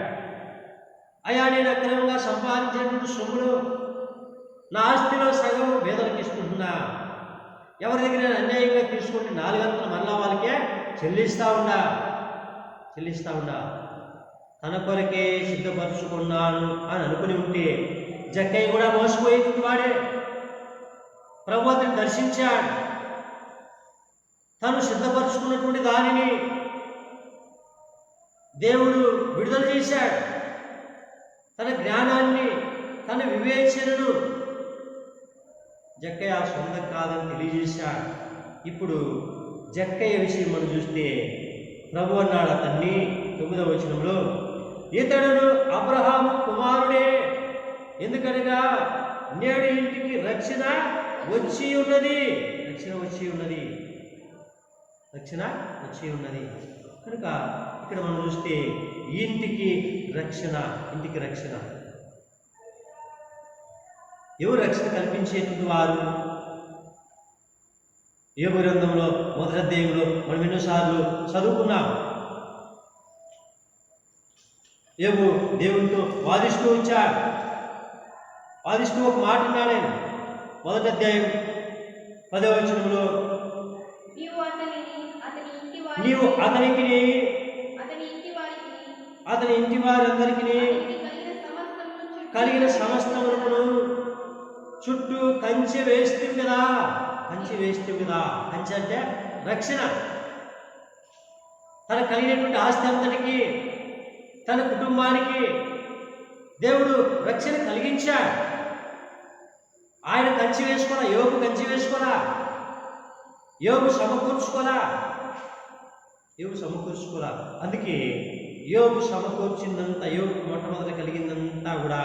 అయ్యా, నేను అక్రమంగా సంపాదించినటువంటి సొమ్మును నా ఆస్తిలో సగం పేదలకు ఇస్తుంటున్నా. ఎవరి దగ్గర నేను అన్యాయంగా తీసుకుంటే 4 వంతులు మరలా వాళ్ళకే చెల్లిస్తా ఉండా. తన కొరకే సిద్ధపరుచుకున్నాను అని అనుకుని ఉంటే జక్కయ్య కూడా మోసపోయేటువంటి వాడే. ప్రభు అతన్ని దర్శించాడు. తను సిద్ధపరుచుకున్నటువంటి దానిని దేవుడు విడుదల చేశాడు. తన జ్ఞానాన్ని, తన వివేచనను జక్కయ్య సొంతం కాదని తెలియజేశాడు. ఇప్పుడు జక్కయ్య విషయం మనం చూస్తే ప్రభు అన్నాడు అతన్ని 9వ వచనంలో, ఇతడును అబ్రహాము కుమారుడే, ఎందుకనగా నేడు ఇంటికి రక్షణ వచ్చి ఉన్నది. కనుక ఇక్కడ మనం చూస్తే ఇంటికి రక్షణ. ఎవరు రక్షణ కల్పించేటువంటి వారు? యోబు గ్రంథంలో 1వ అధ్యాయంలో మనం ఎన్నోసార్లు చదువుకున్నాం. యోబు దేవునితో వాదిస్తూ ఒక మాట అన్నాడు. ఆయన 1వ అధ్యాయం 10వ వచనంలో, నీవు అతనికి అతని ఇంటి వారందరికీ కలిగిన సమస్తములను చుట్టూ కంచె వేస్తే కదా. కంచె అంటే రక్షణ. తనకు కలిగినటువంటి ఆస్తి అంతటికి, తన కుటుంబానికి దేవుడు రక్షణ కలిగించాడు. ఆయన కంచె వేసుకోరా, యోబు కంచె వేసుకోరా, యోబు సమకూర్చుకోరా. అందుకే యోబు సమకూర్చిందంతా, యోబు మొట్టమొదట కలిగిందంతా కూడా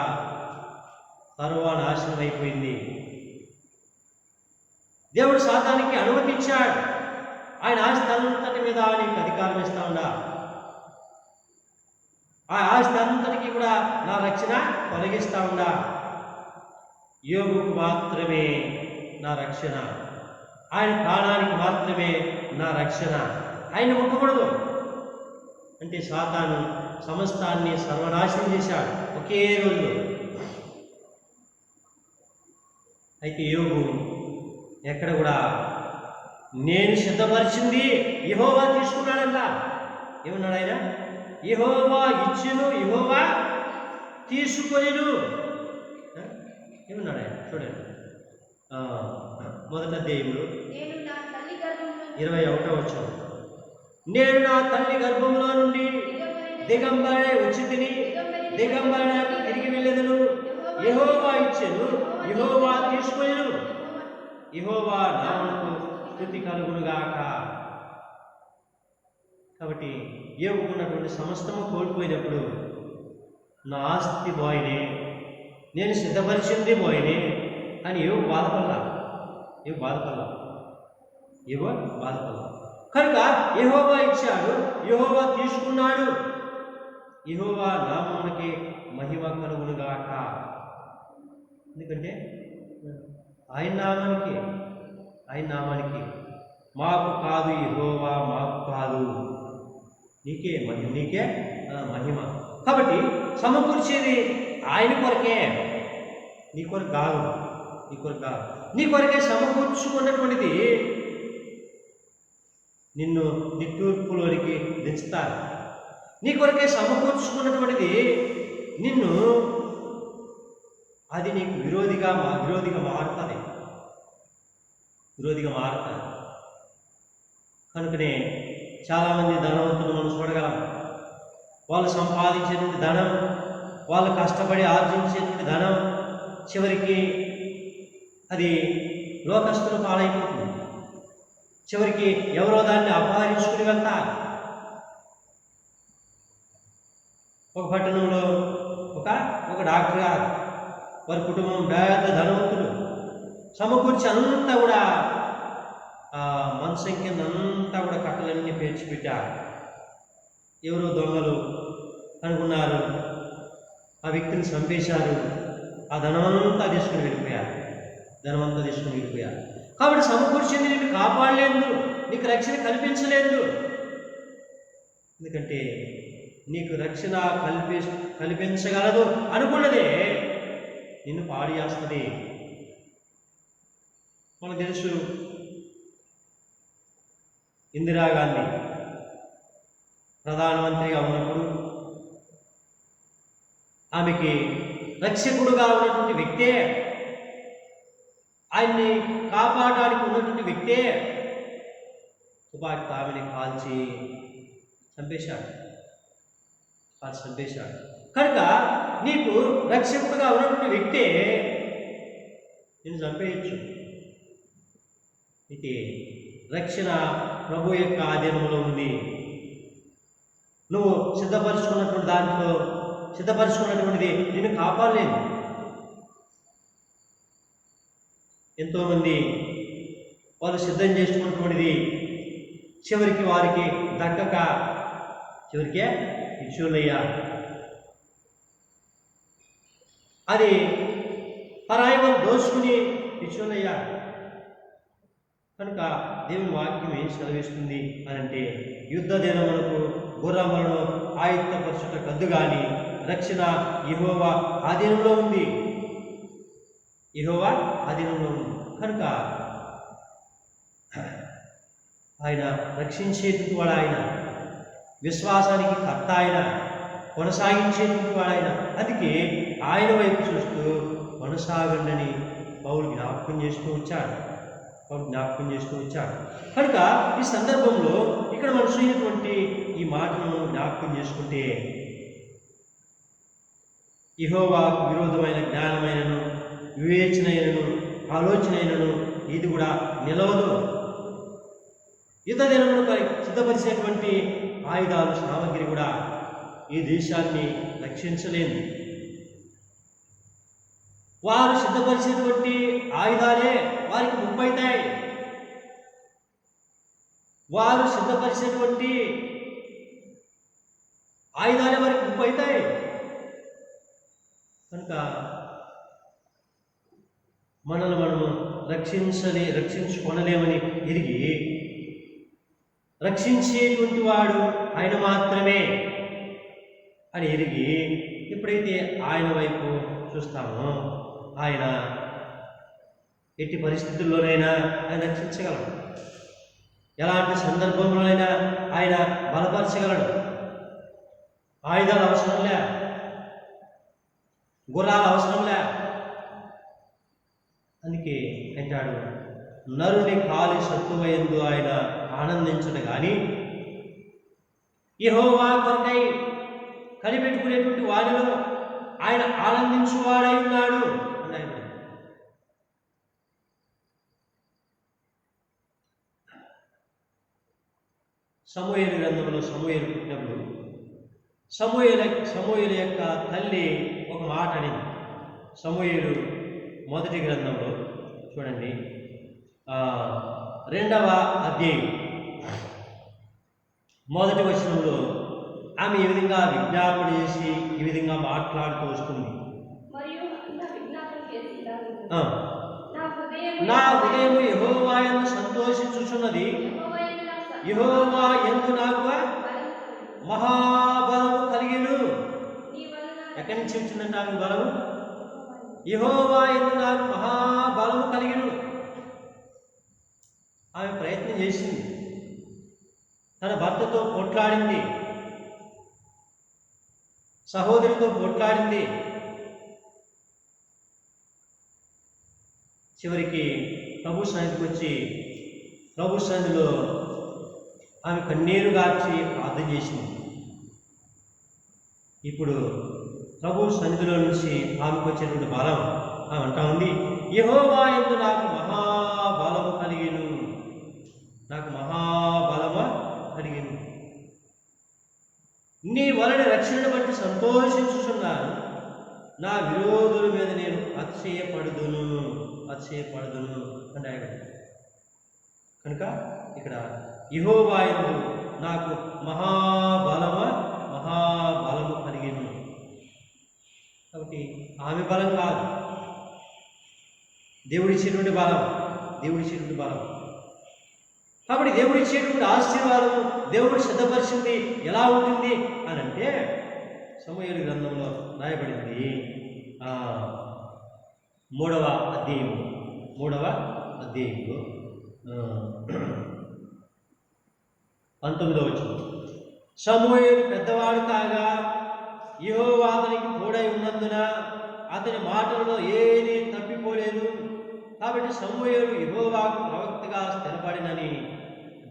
సర్వనాశనం అయిపోయింది. దేవుడు సాతానికి అనుమతించాడు. ఆయన ఆస్తి అంతటి మీద నీకు అధికారం ఇస్తా ఉండా. ఆ ఆస్తి అంతటికి కూడా నా రక్షణ తొలగిస్తా ఉండా. యోగుకు మాత్రమే నా రక్షణ, ఆయన ప్రాణానికి మాత్రమే నా రక్షణ. ఆయన ముట్టకూడదు అంటే సాతాను సమస్తాన్ని సర్వనాశనం చేశాడు ఒకే రోజులో. అయితే యోగు ఎక్కడ కూడా నేను సిద్ధపరిచింది యెహోవా తీసుకున్నాడంట. ఏమన్నాడు ఆయన? యెహోవా ఇచ్చెను, యెహోవా తీసుకొనెను. ఏమన్నాడు ఆయన? చూడండి 1వ అధ్యాయంలో 21వ వచనం, నేను నా తల్లి గర్భంలో నుండి దిగంబరై వచ్చి తిని దిగంబరనకు తిరిగి వెళ్ళెదను. యెహోవా ఇచ్చెను, యెహోవా తీసుకొనెను, యెహోవా నామమునకు స్తుతి కలుగునుగాక. కాబట్టి యోగుకున్నటువంటి సమస్తము కోల్పోయినప్పుడు నా ఆస్తి పోయినే, నేను సిద్ధపరిచింది పోయినే అని యోగు బాధపడలా. కనుక యెహోవా ఇచ్చాడు, యెహోవా తీసుకున్నాడు, యెహోవా నామమునకి మహిమ కలుగునుగాక. ఎందుకంటే ఆయన నామానికి ఆయన నామానికి. మాకు కాదు యెహోవా, మాకు కాదు, నీకే మహిమ, నీకే మహిమ. కాబట్టి సమకూర్చేది ఆయన కొరకే, నీ కొరకు కాదు, నీ కొరకు కాదు. నీ కొరకే సమకూర్చుకున్నటువంటిది నిన్ను నిట్టూర్పులోనికి దించుతారు. నీ కొరకే సమకూర్చుకున్నటువంటిది నిన్ను, అది నీకు విరోధిగా మారుతుంది, విరోధిగా మారుతుంది. కనుకనే చాలామంది ధనవంతులు మనం చూడగలం. వాళ్ళు సంపాదించేటువంటి ధనం, వాళ్ళు కష్టపడి ఆర్జించేటువంటి ధనం చివరికి అది లోకస్తులు పాలైపోతుంది. చివరికి ఎవరో దాన్ని అపహరించుకుని వెళ్తారు. ఒక పట్టణంలో ఒక డాక్టర్ గారు, వారి కుటుంబం పెద్ద ధనవంతులు, సమకూర్చి అంతా కూడా మనసం కింద అంతా కూడా కట్టలన్నీ పేర్చిపెట్టారు. ఎవరో దొంగలు అనుకున్నారు, ఆ వ్యక్తిని చంపేశారు, ఆ ధనమంతా తీసుకుని వెళ్ళిపోయారు, ధనమంతా తీసుకుని వెళ్ళిపోయారు. కాబట్టి సమకూర్చింది నిన్ను కాపాడలేదు, నీకు రక్షణ కల్పించలేదు. ఎందుకంటే నీకు రక్షణ కల్పించగలదు అనుకున్నదే నిన్ను పాడు చేస్తుంది. మనకు తెలుసు, ఇందిరాగాంధీ ప్రధానమంత్రిగా ఉన్నప్పుడు ఆమెకి రక్షకుడుగా ఉన్నటువంటి వ్యక్తే, ఆయన్ని కాపాడడానికి ఉన్నటువంటి వ్యక్తే తుపాకీతో ఆమెని కాల్చి చంపేశాడు. కనుక నీకు రక్షకుడుగా ఉన్నటువంటి వ్యక్తే నేను చంపేయచ్చు. అయితే రక్షణ ప్రభు యొక్క ఆధీనంలో ఉంది. నువ్వు సిద్ధపరుచుకున్నటువంటిది నిన్ను కాపాడలేదు. ఎంతోమంది వాళ్ళు సిద్ధం చేసుకున్నటువంటిది చివరికి వారికి దక్కక చివరికే పిచ్చోళ్ళయ్యారు. అది పరాయి వాళ్ళు దోచుకుని పిచ్చోళ్ళయ్యారు. కనుక దేవుని వాక్యం ఏం సెలవిస్తుంది అని అంటే, యుద్ధ దినములకు గుర్రములను ఆయుత్తపరచుట కద్దు గాని రక్షణ యెహోవా ఆధీనంలో ఉంది, యెహోవా ఆధీనంలో ఉంది. కనుక ఆయన రక్షించేటువంటి వాడు, ఆయన విశ్వాసానికి కర్త, ఆయన కొనసాగించేటువంటి వాడు ఆయన. అందుకే ఆయన వైపు చూస్తూ కొనసాగండి పౌలు జ్ఞాపకం చేస్తూ వచ్చాడు. కనుక ఈ సందర్భంలో ఇక్కడ మనం చూసినటువంటి ఈ మాటను జ్ఞాపకం చేసుకుంటే, యెహోవాకు విరోధమైన జ్ఞానమైనను వివేచనైనను ఆలోచనైనను ఇది కూడా నిలవదు. యుద్ధ దినమును సిద్ధపరిచినటువంటి ఆయుధాలు సామగ్రి కూడా ఈ దేశాన్ని రక్షించలేదు. వారు సిద్ధపరిచినటువంటి ఆయుధాలే వారికి ముప్పైతాయి. వారు సిద్ధపరిచినటువంటి ఆయుధాలే వారికి ముప్పైతాయి. కనుక మనల్ని మనము రక్షించుకొనలేమని ఎరిగి, రక్షించేటువంటి వాడు ఆయన మాత్రమే అని ఎరిగి ఎప్పుడైతే ఆయన వైపు చూస్తామో, ఆయన ఎట్టి పరిస్థితుల్లోనైనా ఆయన రక్షించగలడు. ఎలాంటి సందర్భంలోనైనా ఆయన బలపరచగలడు. ఆయుధాలు అవసరంలే, గుర్రాలు అవసరంలే. అందుకే అంటాడు, నరుని కాలి సత్తువయందు ఆయన ఆనందించడు కానీ యెహోవా కొరకై కనిపెట్టుకునేటువంటి వాడిలో ఆయన ఆనందించువాడై ఉన్నాడు అన్నాడు. సమూయేలు గ్రంథంలో సమూయేలు పుట్టినప్పుడు సమూయేలు యొక్క తల్లి ఒక మాట అనింది. సమూయేలు మొదటి గ్రంథంలో చూడండి, 2వ అధ్యాయం మొదటి వచనంలో ఆమె ఈ విధంగా విజ్ఞాపన చేసి ఈ విధంగా మాట్లాడుతూ వస్తుంది. మరియు నా విజ్ఞాపన చేసి నా నా హృదయము యెహోవా యందు సంతోషించుచున్నది. యెహోవా యందు నాకు మహాబలము కలిగెను. ఎక్కడి నుంచి వచ్చిందంటే ఆమె బలము? యెహోవా యందు నాకు మహాబలము కలిగెను. ఆమె ప్రయత్నం చేసింది, తన భర్తతో పోట్లాడింది, సహోదరితో పోట్లాడింది. చివరికి ప్రభు సన్నిధికి వచ్చి ప్రభు సన్నిధిలో ఆమె కన్నీరు గార్చి ప్రార్థన చేసింది. ఇప్పుడు ప్రభు సన్నిధిలో నుంచి ఆమెకు వచ్చేటువంటి బలం ఆమె అంటా ఉంది, యెహోవా యందు నాకు మహాబలము కలిగెను. నాకు మహాబలము కలిగెను. నీ వలన రక్షణను బట్టి సంతోషించుచున్నాను. నా విరోధుల మీద నేను అతిశయపడుదును అంటే కనుక ఇక్కడ యెహోవా యందు నాకు మహాబలము కలిగెను. కాబట్టి ఆమె బలం కాదు, దేవుడిచ్చేటువంటి బలం. కాబట్టి దేవుడిచ్చేటువంటి ఆశీర్వాదము దేవుడు సిద్ధపరిచింది ఎలా ఉంటుంది అని అంటే సమూయేలు గ్రంథంలో రాయబడింది. 3వ అధ్యాయంలో 19వ వచనం. సమూయేలు పెద్దవాడు కాగా యెహోవా అతనికి తోడై ఉన్నందున అతని మాటలలో ఏదీ తప్పిపోలేదు. కాబట్టి సమూయేలు యెహోవాకు ప్రవక్తగా స్థిరపడినని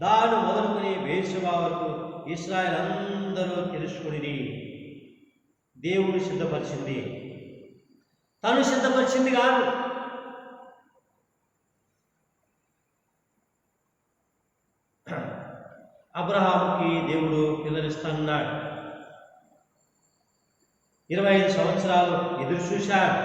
దాను మొదలుకొని బెయేర్షెబా వరకు ఇశ్రాయేలు అందరూ తెలుసుకుని దేవుడు సిద్ధపరిచింది, తను సిద్ధపరిచింది కాదు. అబ్రహాముకి దేవుడు పిల్లనిస్తున్నాడు. 25 సంవత్సరాలు ఎదురు చూశాడు.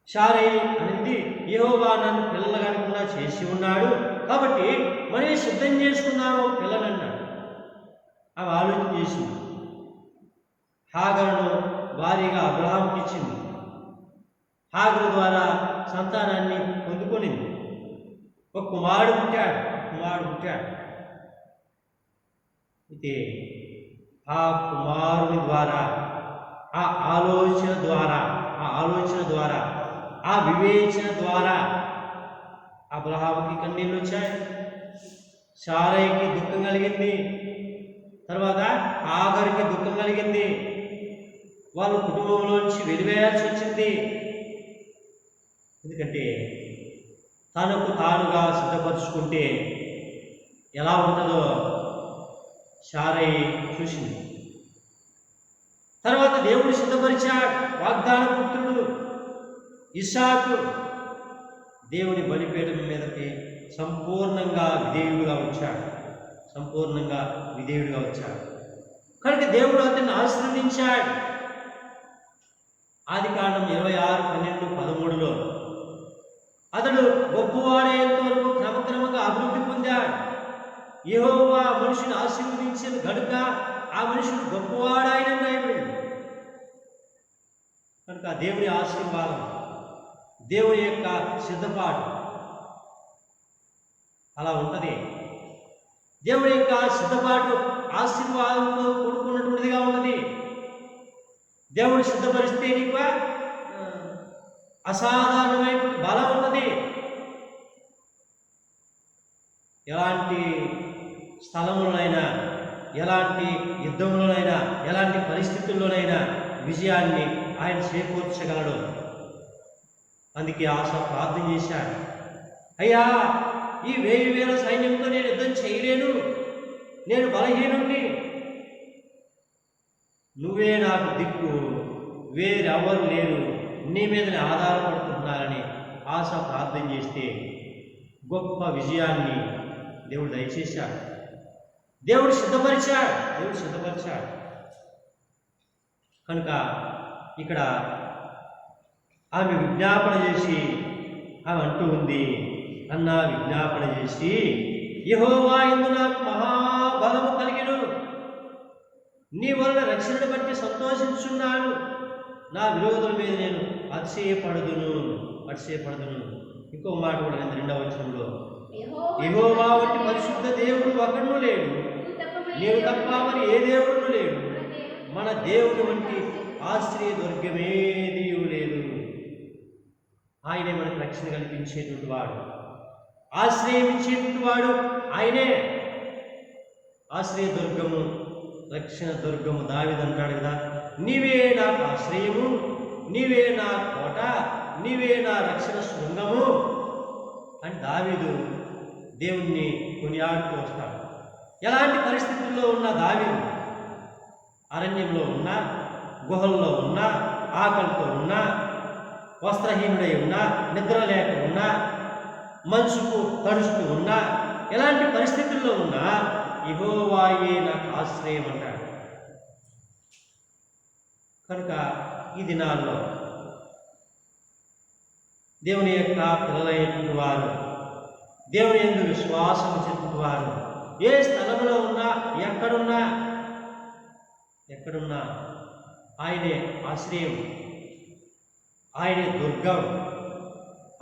శారై అనేది యెహోవా నన్ను పిల్లలుగా చేసి ఉన్నాడు, కాబట్టి మరి సిద్ధం చేసుకున్నాను పిల్లనన్నాడు. ఆమె ఆలోచన చేసింది. హాగరును భారీగా అబ్రహాంకి ఇచ్చింది. హాగరు ద్వారా సంతానాన్ని పొందుకొనింది. ఒక కుమారుడు పుట్టాడు. అయితే ఆ కుమారుని ద్వారా ఆ ఆలోచన ద్వారా ఆ వివేచన ద్వారా అబ్రహాముకి కన్నీళ్ళు వచ్చాయి, శారయికి దుఃఖం కలిగింది, తర్వాత హాగరుకి దుఃఖం కలిగింది, వాళ్ళ కుటుంబంలోంచి వెలివేయాల్సి వచ్చింది. ఎందుకంటే తనకు తానుగా సిద్ధపరుచుకుంటే ఎలా ఉంటుందో శారై చూసింది. తర్వాత దేవుడు సిద్ధపరిచాడు వాగ్దాన పుత్రుడు ఇస్సాకు. దేవుని బలిపీఠం మీదకి సంపూర్ణంగా విధేయుడుగా వచ్చాడు. కనుక దేవుడు అతన్ని ఆశీర్వదించాడు. ఆదికాండం 26:12-13లో అతడు గొప్పవాడయ్యేంత వరకు క్రమక్రమంగా అభివృద్ధి పొందాడు. యెహోవా మనిషిని ఆశీర్వదించిన గనుక ఆ మనుషుడు గొప్పవాడాయనని రాయబడింది. కనుక దేవుని ఆశీర్వాదం, దేవుని యొక్క సిద్ధపాటు అలా ఉంటుంది. దేవుని యొక్క సిద్ధపాటు ఆశీర్వాదంతో కూడుకున్నటువంటిదిగా ఉన్నది. దేవుడు సిద్ధపరిస్తే నీకు అసాధారణమైన బలం ఉన్నది. ఎలాంటి స్థలంలోనైనా, ఎలాంటి యుద్ధంలోనైనా, ఎలాంటి పరిస్థితుల్లోనైనా విజయాన్ని ఆయన చేకూర్చగలడు. అందుకే ఆశ ప్రార్థన చేశాడు, అయ్యా ఈ 1000 సైన్యంతో నేను యుద్ధం చేయలేను, నేను బలహీనుణ్ణి, నువ్వే నాకు దిక్కు, వేరెవరు లేరు, నీ మీదనే ఆధారపడుతున్నారని ఆశ ప్రార్థన చేస్తే గొప్ప విజయాన్ని దేవుడు దయచేశాడు. దేవుడు సిద్ధపరిచాడు. కనుక ఇక్కడ ఆమె విజ్ఞాపన చేసి ఆమె అంటూ ఉంది, విజ్ఞాపన చేసి యెహోవా యందు నాకు మహాబలము కలిగెను, నీ వలన రక్షణను బట్టి సంతోషించున్నాను, నా విరోధుల మీద నేను అతిశయపడదును. ఇంకో మాట కూడా నేను 2వ వచనంలో, యెహోవా వంటి పరిశుద్ధ దేవుడు ఒకడును లేడు, నీవు తప్ప మరి ఏ దేవుడు లేడు, మన దేవుని వంటి ఆశ్రయ దుర్గమేదీ లేదు. ఆయనే మనకు రక్షణ కల్పించేటువంటి వాడు, ఆశ్రయం ఇచ్చేటువంటి వాడు ఆయనే. ఆశ్రయ దుర్గము, రక్షణ దుర్గము. దావీదు అంటాడు కదా, నీవే నాకు ఆశ్రయము, నీవే నా కోట, నీవే నా రక్షణ శృంగము అని దావీదు దేవుణ్ణి కొనియాడుతూ వస్తాడు. ఎలాంటి పరిస్థితుల్లో ఉన్న దావీదు, అరణ్యంలో ఉన్నా, గుహల్లో ఉన్నా, ఆకలితో ఉన్నా, వస్త్రహీనుడై ఉన్నా, నిద్ర లేక ఉన్నా, మనసుకు తడుస్తూ ఉన్నా, ఎలాంటి పరిస్థితుల్లో ఉన్నా యెహోవాయే నాకు ఆశ్రయం అంటాడు. కనుక ఈ దినాల్లో దేవుని యొక్క పిల్లలైనటువంటి వారు, దేవుని యందు విశ్వాసం ఉంచేటువంటి వారు ఏ స్థలంలో ఉన్నా, ఎక్కడున్నా ఆయనే ఆశ్రయం, ఆయనే దుర్గం,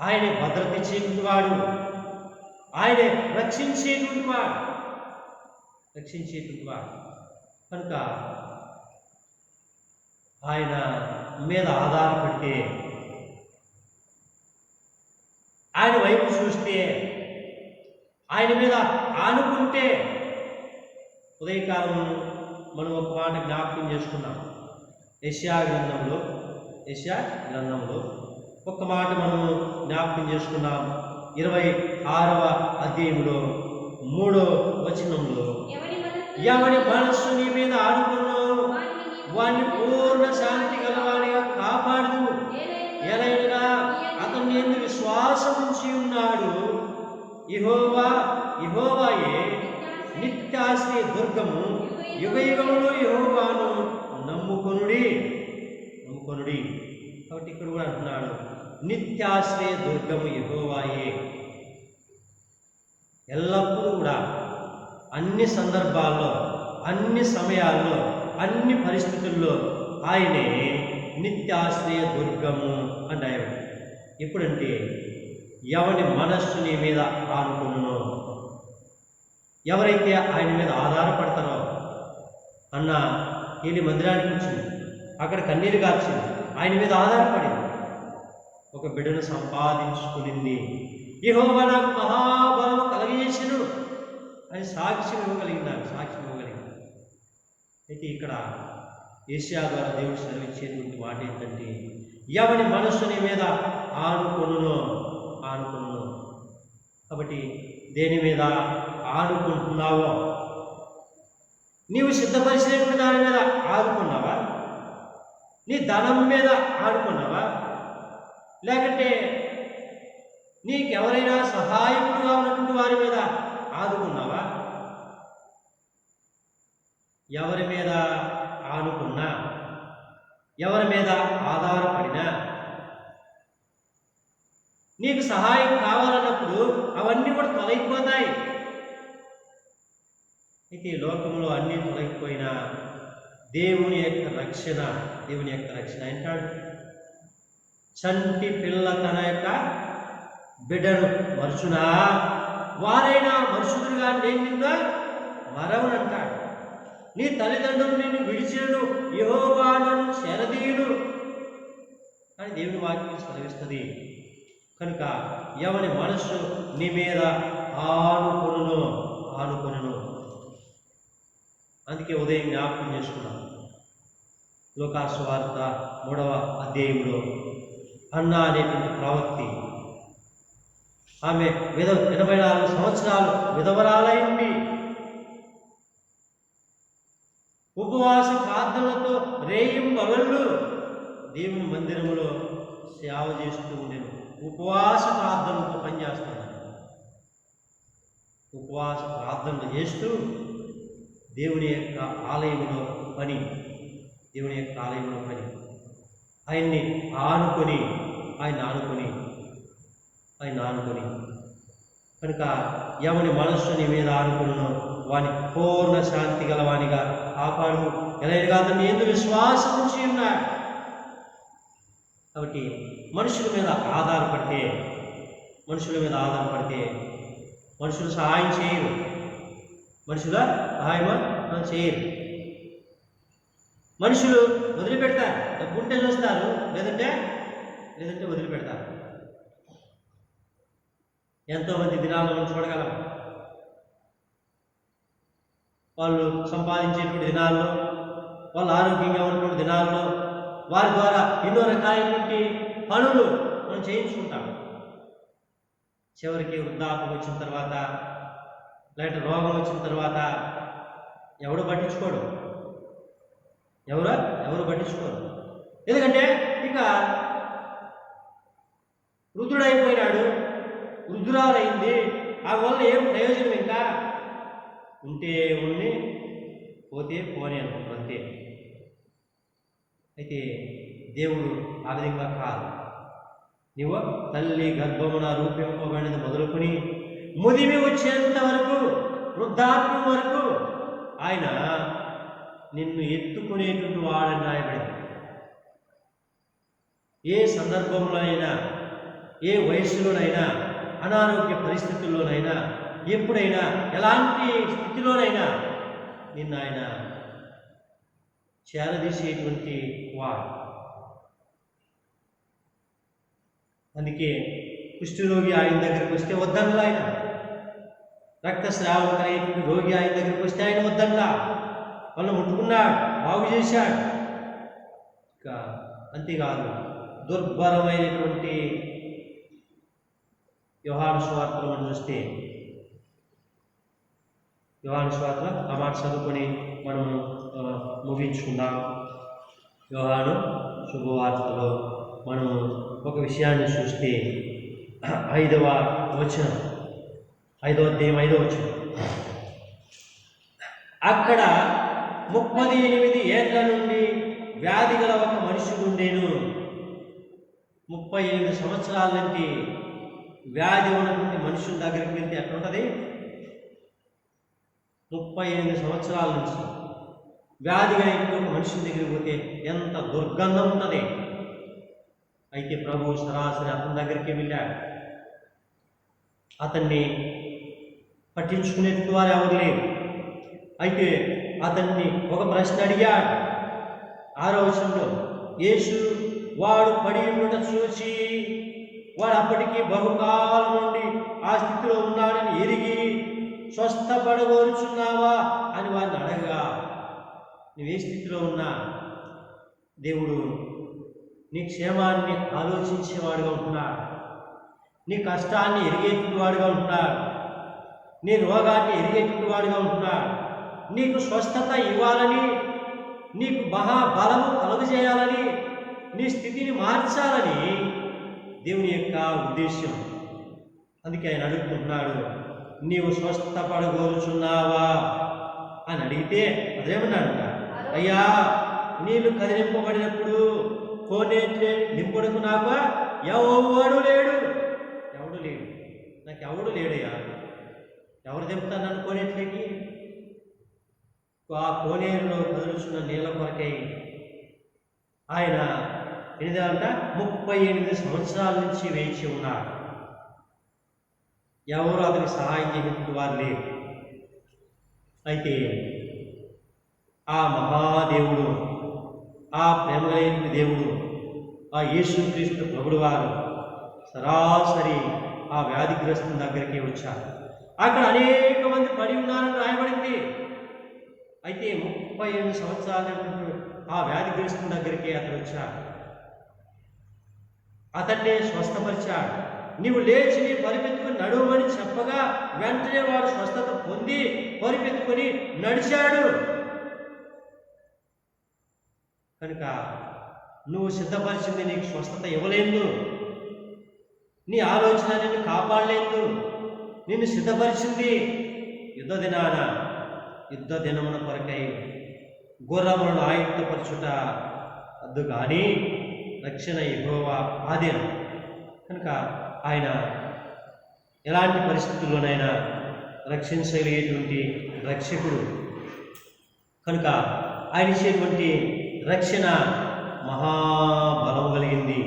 ఆయనే భద్రత ఇచ్చేటువంటి వాడు, ఆయనే రక్షించేటువంటి వాడు. కనుక ఆయన మీద ఆధారపడితే, ఆయన వైపు చూస్తే, ఆయన మీద ఆనుకుంటే, ఉదయకాలం మనం ఒక మాట జ్ఞాపకం చేసుకున్నాం. యెషయా గ్రంథంలో ఒక మాట మనము జ్ఞాపకం చేసుకున్నాం. 26వ అధ్యాయంలో 3వ వచనంలో, ఎవని మనస్సు నీ మీద ఆనుకున్నో వాణ్ణి పూర్ణ శాంతి గలవాడిగా కాపాడు. ఎలైనా అతను ఎందు విశ్వాసం ఉంచి ఉన్నాడు. యెహోవాయే నిత్యాశ్రయ దుర్గము, యుగయుగములు యెహోవాను నమ్ముకొనుడి. కాబట్టి ఇక్కడ కూడా అంటున్నాడు, నిత్యాశ్రయ దుర్గము యెహోవాయే. ఎల్లప్పుడూ కూడా అన్ని సందర్భాల్లో, అన్ని సమయాల్లో, అన్ని పరిస్థితుల్లో ఆయనే నిత్యాశ్రయ దుర్గము అన్నాడు. ఎప్పుడంటే ఎవని మనస్సు నీ మీద ఆనుకున్నో, ఎవరైతే ఆయన మీద ఆధారపడతారో. అన్న వెళ్ళి మందిరానికి వచ్చింది, అక్కడ కన్నీరు కార్చింది, ఆయన మీద ఆధారపడింది, ఒక బిడ్డను సంపాదించుకునింది. యెహోవా నాకు మహాబలము కలగజేసెను అని సాక్ష్యం ఇవ్వగలిగింది. అయితే ఇక్కడ యెషయా ద్వారా దేవుడు సెలవిచ్చేటువంటి మాట ఏంటంటే, ఎవని మనస్సుని మీద ఆనుకొనునో. కాబట్టి దేని మీద ఆనుకుంటున్నావో, నీవు సిద్ధపరిచినటువంటి దాని మీద ఆనుకున్నావా? నీ ధనం మీద ఆనుకున్నావా? లేకంటే నీకెవరైనా సహాయకుడుగా ఉన్నటువంటి వారి మీద ఆదుకున్నావా? ఎవరి మీద ఆనుకున్నా, ఎవరి మీద ఆధారపడినా, నీకు సహాయం కావాలన్నప్పుడు అవన్నీ కూడా తొలగిపోతాయి. అయితే ఈ లోకంలో అన్నీ తొలగిపోయినా దేవుని యొక్క రక్షణ అంటాడు, చంటి పిల్ల తన యొక్క బిడ్డను మరుచునా, వారైనా మరుచుదురుగా నేను నిన్ను మరవనంటాడు. నీ తల్లిదండ్రులు నిన్ను విడిచేను, యెహోవా నన్ను చేరదీయును అని దేవుని వాక్యం సెలవిస్తుంది. కనుక ఎవరి మనస్సు నీ మీద ఆనుకొనును. అందుకే ఉదయం జ్ఞాపకం చేసుకున్నాం. లూకాసు సువార్త 3వ అధ్యాయంలో అన్నా అనేటువంటి ప్రవక్తి, ఆమె 84 సంవత్సరాలు విధవరాలై ఉండి ఉపవాస ప్రార్థనలతో రేయింబవళ్ళు దేవుని మందిరములో సేవ చేస్తూ ఉండేను. ఉపవాస ప్రార్థనలతో పనిచేస్తాను. ఉపవాస ప్రార్థనలు చేస్తూ దేవుని యొక్క ఆలయంలో పని, ఆయన్ని ఆనుకొని కనుక ఎవని మనస్సుని మీద ఆనుకున్నో వాని పూర్ణ శాంతి గలవానిగా కాపాడు. ఎలాగా అతన్ని ఎందుకు విశ్వాసం ఉంచి ఉన్నాడు. కాబట్టి మనుషుల మీద ఆధారపడితే మనుషులు సహాయం చేయరు, మనుషుల సహాయం చేయరు. మనుషులు వదిలిపెడతారు, డబ్బు ఉంటే చూస్తారు, లేదంటే వదిలిపెడతారు. ఎంతోమంది దినాల్లో మనం చూడగలం. వాళ్ళు సంపాదించేటువంటి దినాల్లో, వాళ్ళు ఆరోగ్యంగా ఉన్నటువంటి దినాల్లో వారి ద్వారా ఎన్నో రకాలైనటువంటి పనులు మనం చేయించుకుంటాం. చివరికి వృద్ధాప్యం వచ్చిన తర్వాత, లేకపోతే రోగం వచ్చిన తర్వాత ఎవరు పట్టించుకోడు. ఎందుకంటే ఇక వృద్ధుడైపోయినాడు, వృద్ధురాలైంది, ఆ వల్ల ఏం ప్రయోజనం? ఇంకా ఉంటే ఉండి పోతే పోనీ అనుకుంటారు అంతే. అయితే దేవుడు ఆ విధంగా కాదు. నీవు తల్లి గర్భమున రూపింపబడినది మొదలుకొని ముదిమి వచ్చేంత వరకు, వృద్ధాప్యం వరకు ఆయన నిన్ను ఎత్తుకునేటువంటి వాడని రాయబడింది. ఏ సందర్భంలోనైనా, ఏ వయస్సులోనైనా, అనారోగ్య పరిస్థితుల్లోనైనా, ఎప్పుడైనా, ఎలాంటి స్థితిలోనైనా నిన్ను ఆయన చేరదీసేటువంటి వాడు. అందుకే కుష్ఠరోగి ఆయన దగ్గరికి వస్తే వద్దనలా, ఆయన రక్తస్రావం కలిగేటువంటి రోగి ఆయన దగ్గరికి వస్తే ఆయన వద్దనలా, వాళ్ళని ముట్టుకున్నాడు, బాగు చేశాడు. ఇంకా అంతేకాదు, దుర్భరమైనటువంటి యోహాను సువార్తలు మనం చూస్తే, యోహాను సువార్త ఆ మాట చదువుకొని మనం ముగించుకుందాం. యోహాను శుభవార్తలో మనం ఒక విషయాన్ని చూస్తే 5వ వచనం, 5వ అధ్యాయం 5వ వచనం, అక్కడ 38 ఏళ్ల నుండి వ్యాధి గల ఒక మనుషుడు ఉండేను. 38 సంవత్సరాల నుండి వ్యాధి ఉన్నటువంటి మనుషుల దగ్గరికి వెళ్తే ఎట్లుంటుంది? 38 సంవత్సరాల నుంచి వ్యాధి కలిగిన ఒక మనుషుల దగ్గరికి పోతే ఎంత దుర్గంధం ఉంటుంది. అయితే ప్రభువు సరాసరి అతని దగ్గరికి వెళ్ళాడు. అతన్ని పట్టించుకునేటువంటి వారు ఎవరు లేరు. అయితే అతన్ని ఒక ప్రశ్న అడిగాడు. 6వ వచనంలో, యేసు వాడు పడి ఉండట చూచి, వాడు అప్పటికి బహుకాలం నుండి ఆ స్థితిలో ఉన్నాడని ఎరిగి, స్వస్థపడగోరుచున్నావా అని వారిని అడగగా, నువ్వే స్థితిలో ఉన్నా దేవుడు నీ క్షేమాన్ని ఆలోచించేవాడుగా ఉంటున్నాడు, నీ కష్టాన్ని ఎరిగేటువంటి వాడుగా ఉంటున్నాడు, నీ రోగాన్ని ఎరిగేటువంటి వాడుగా ఉంటున్నాడు, నీకు స్వస్థత ఇవ్వాలని, నీకు మహాబలము కలుగజేయాలని, నీ స్థితిని మార్చాలని దేవుని యొక్క ఉద్దేశం. అందుకే ఆయన అడుగుతున్నాడు, నీవు స్వస్థపడగోరుచున్నావా అని అడిగితే అదేమన్నాడు? అయ్యా, నీళ్ళు కదిలింపబడినప్పుడు కోనేటి నింపుడుకు నాకు ఎవడు లేడు. నాకు ఎవడు లేడయ్యా. ఎవరు దింపుతాను నన్ను కోనేట్లోకి? ఆ కోనేరులో కదులుచున్న నీళ్ళ కొరకై ఆయన ఎనిమిదంట 38 సంవత్సరాల నుంచి వేచి ఉన్నాడు. ఎవరు అతనికి సహాయం చేసేటువంటి వారు లేరు. అయితే ఆ మహాదేవుడు, ఆ ప్రేమగలైన దేవుడు, ఆ యేసుక్రీస్తు ప్రభుడు వారు సరాసరి ఆ వ్యాధిగ్రస్తుని దగ్గరికి వచ్చారు. అక్కడ అనేక మంది పడి ఉన్నారని రాయబడింది. అయితే 38 సంవత్సరాల ఆ వ్యాధిగ్రస్తుని దగ్గరికి అతను వచ్చాడు. అతన్నే స్వస్థపరిచాడు. నీవు లేచి నీ పరిపెత్తుకుని నడువమని చెప్పగా వెంటనే వాడు స్వస్థత పొంది పరిపెత్తుకొని నడిచాడు. కనుక నువ్వు సిద్ధపరిచింది నీకు స్వస్థత ఇవ్వలేదు, నీ ఆలోచన నిన్ను కాపాడలేదు. నిన్ను సిద్ధపరిచింది యుద్ధ దినమున కొరకై గుర్రములను ఆయుక్తపరచుట అద్దు కానీ రక్షణ యెహోవా ఆధీనం. కనుక ఆయన ఎలాంటి పరిస్థితుల్లోనైనా రక్షించగలిగేటువంటి రక్షకుడు. కనుక ఆయన ఇచ్చేటువంటి రక్షణ మహాబలం కలిగింది.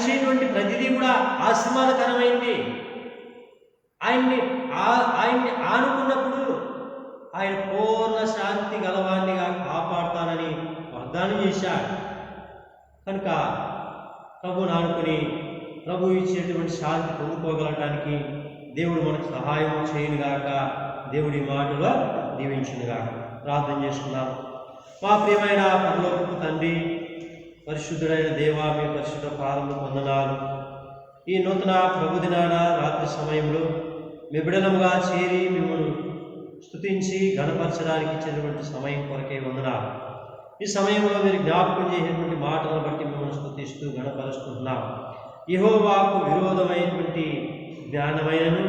ఇచ్చేటువంటి ప్రతిదీ కూడా ఆశీర్వాదకరమైంది. ఆయన్ని ఆనుకున్నప్పుడు ఆయన పూర్ణ శాంతి గలవాన్నిగా కాపాడుతానని వాగ్దానం చేశాడు. కనుక ప్రభువుని ఆనుకుని ప్రభు ఇచ్చేటువంటి శాంతి పొందుకోగలటానికి దేవుడు మనకు సహాయం చేయనుగాక. దేవుడి మాటలో దీవించునుగాక. ప్రార్థన చేసుకున్నాం. మా ప్రియమైన పరలోకపు తండ్రి, పరిశుద్ధుడైన దేవా, మీ పరిశుద్ధ పాదములు వందనాలు. ఈ నూతన ప్రభుదినాన రాత్రి సమయంలో మీ బిడలముగా చేరి మిమ్మల్ని స్తుతించి గణపరచడానికి ఇచ్చినటువంటి సమయం కొరకే వందనాలు. ఈ సమయంలో మీరు జ్ఞాపకం చేసినటువంటి మాటలను బట్టి మిమ్మల్ని స్తుతిస్తూ గణపరుస్తున్నాం. యెహోవాకు విరోధమైనటువంటి జ్ఞానమైనను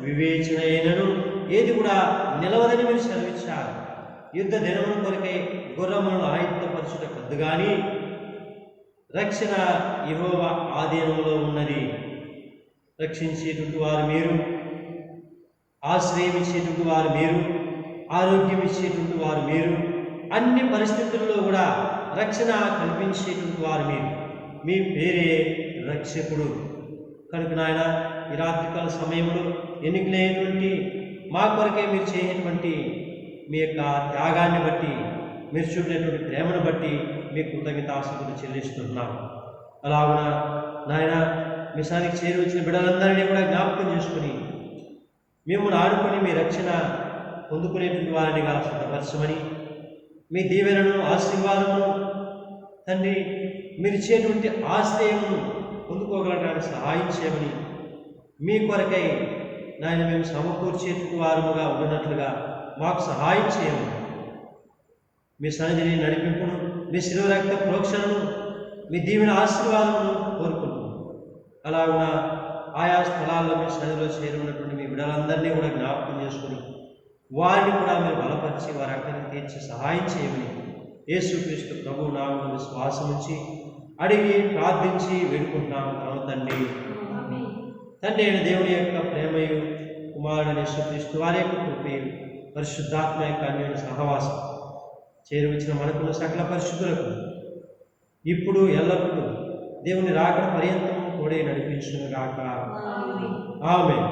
వివేచనైనను ఏది కూడా నిలవదని మీరు సెలవిచ్చారు. యుద్ధ దినముల కొరకై గుర్రములను ఆయుధపరచుట కద్దు కానీ రక్షణ యెహోవా ఆధీనంలో ఉన్నది. రక్షించేటువంటి వారు మీరు, ఆశ్రయం ఇచ్చేటువంటి వారు మీరు, ఆరోగ్యం ఇచ్చేటువంటి వారు మీరు, అన్ని పరిస్థితుల్లో కూడా రక్షణ కల్పించేటువంటి వారు మీరు. మీ పేరే రక్షకుడు. కనుక నాయన ఈ రాత్రికాల సమయంలో ఎన్నికలేటువంటి మా కొరకే మీరు చేయనటువంటి మీ యొక్క త్యాగాన్ని బట్టి, మీరు చూపినటువంటి ప్రేమను బట్టి మీ కృతజ్ఞతాస్తుతులు చెల్లిస్తున్నాం. అలాగున నాయన మీ సానికి చేరి వచ్చిన బిడ్డలందరినీ కూడా జ్ఞాపకం చేసుకుని మిమ్మల్ని ఆడుకొని మీ రక్షణ పొందుకునేటువంటి వారినిగా సిద్ధపరచమని, మీ దీవెనను ఆశీర్వాదమును తండ్రి మీరు ఇచ్చేటువంటి ఆశ్రయమును పొందుకోగలడానికి సహాయం చేయమని, మీ కొరకై నాయన మేము సమకూర్చేటువంటి వారముగా ఉన్నట్లుగా మాకు సహాయం చేయమని, మీ సన్నిధిని నడిపింపును, మీ శిలువ రక్త ప్రోక్షణను, మీ దీవెన ఆశీర్వాదమును కోరుకుంటున్నాం. అలాగున ఆయా స్థలాల్లో మీ సన్నిధిలో చేరున్నటువంటి మీ బిడ్డలందరినీ కూడా జ్ఞాపకం చేసుకుని వారిని కూడా మీరు బలపరిచి వారి అక్కడికి తీర్చి సహాయం చేయమని యేసుక్రీస్తు ప్రభువు నామమున విశ్వాసం ఉంచి అడిగి ప్రార్థించి వేడుకుంటున్నాము పరమ తండ్రి. తండ్రి అయిన దేవుని యొక్క ప్రేమయు, కుమారుడైన యేసుక్రీస్తు వారి యొక్క కృపయు, పరిశుద్ధాత్మ యొక్క అన్యోన్య సహవాసం చేరువచ్చిన మనకున్న సకల పరిశుద్ధులకు ఇప్పుడు ఎల్లప్పుడూ దేవుని రాకడ పర్యంతం తోడే నడిపించును గాక. ఆమేన్.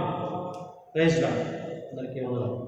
Praise Lord. అందరికీ వందనాలు.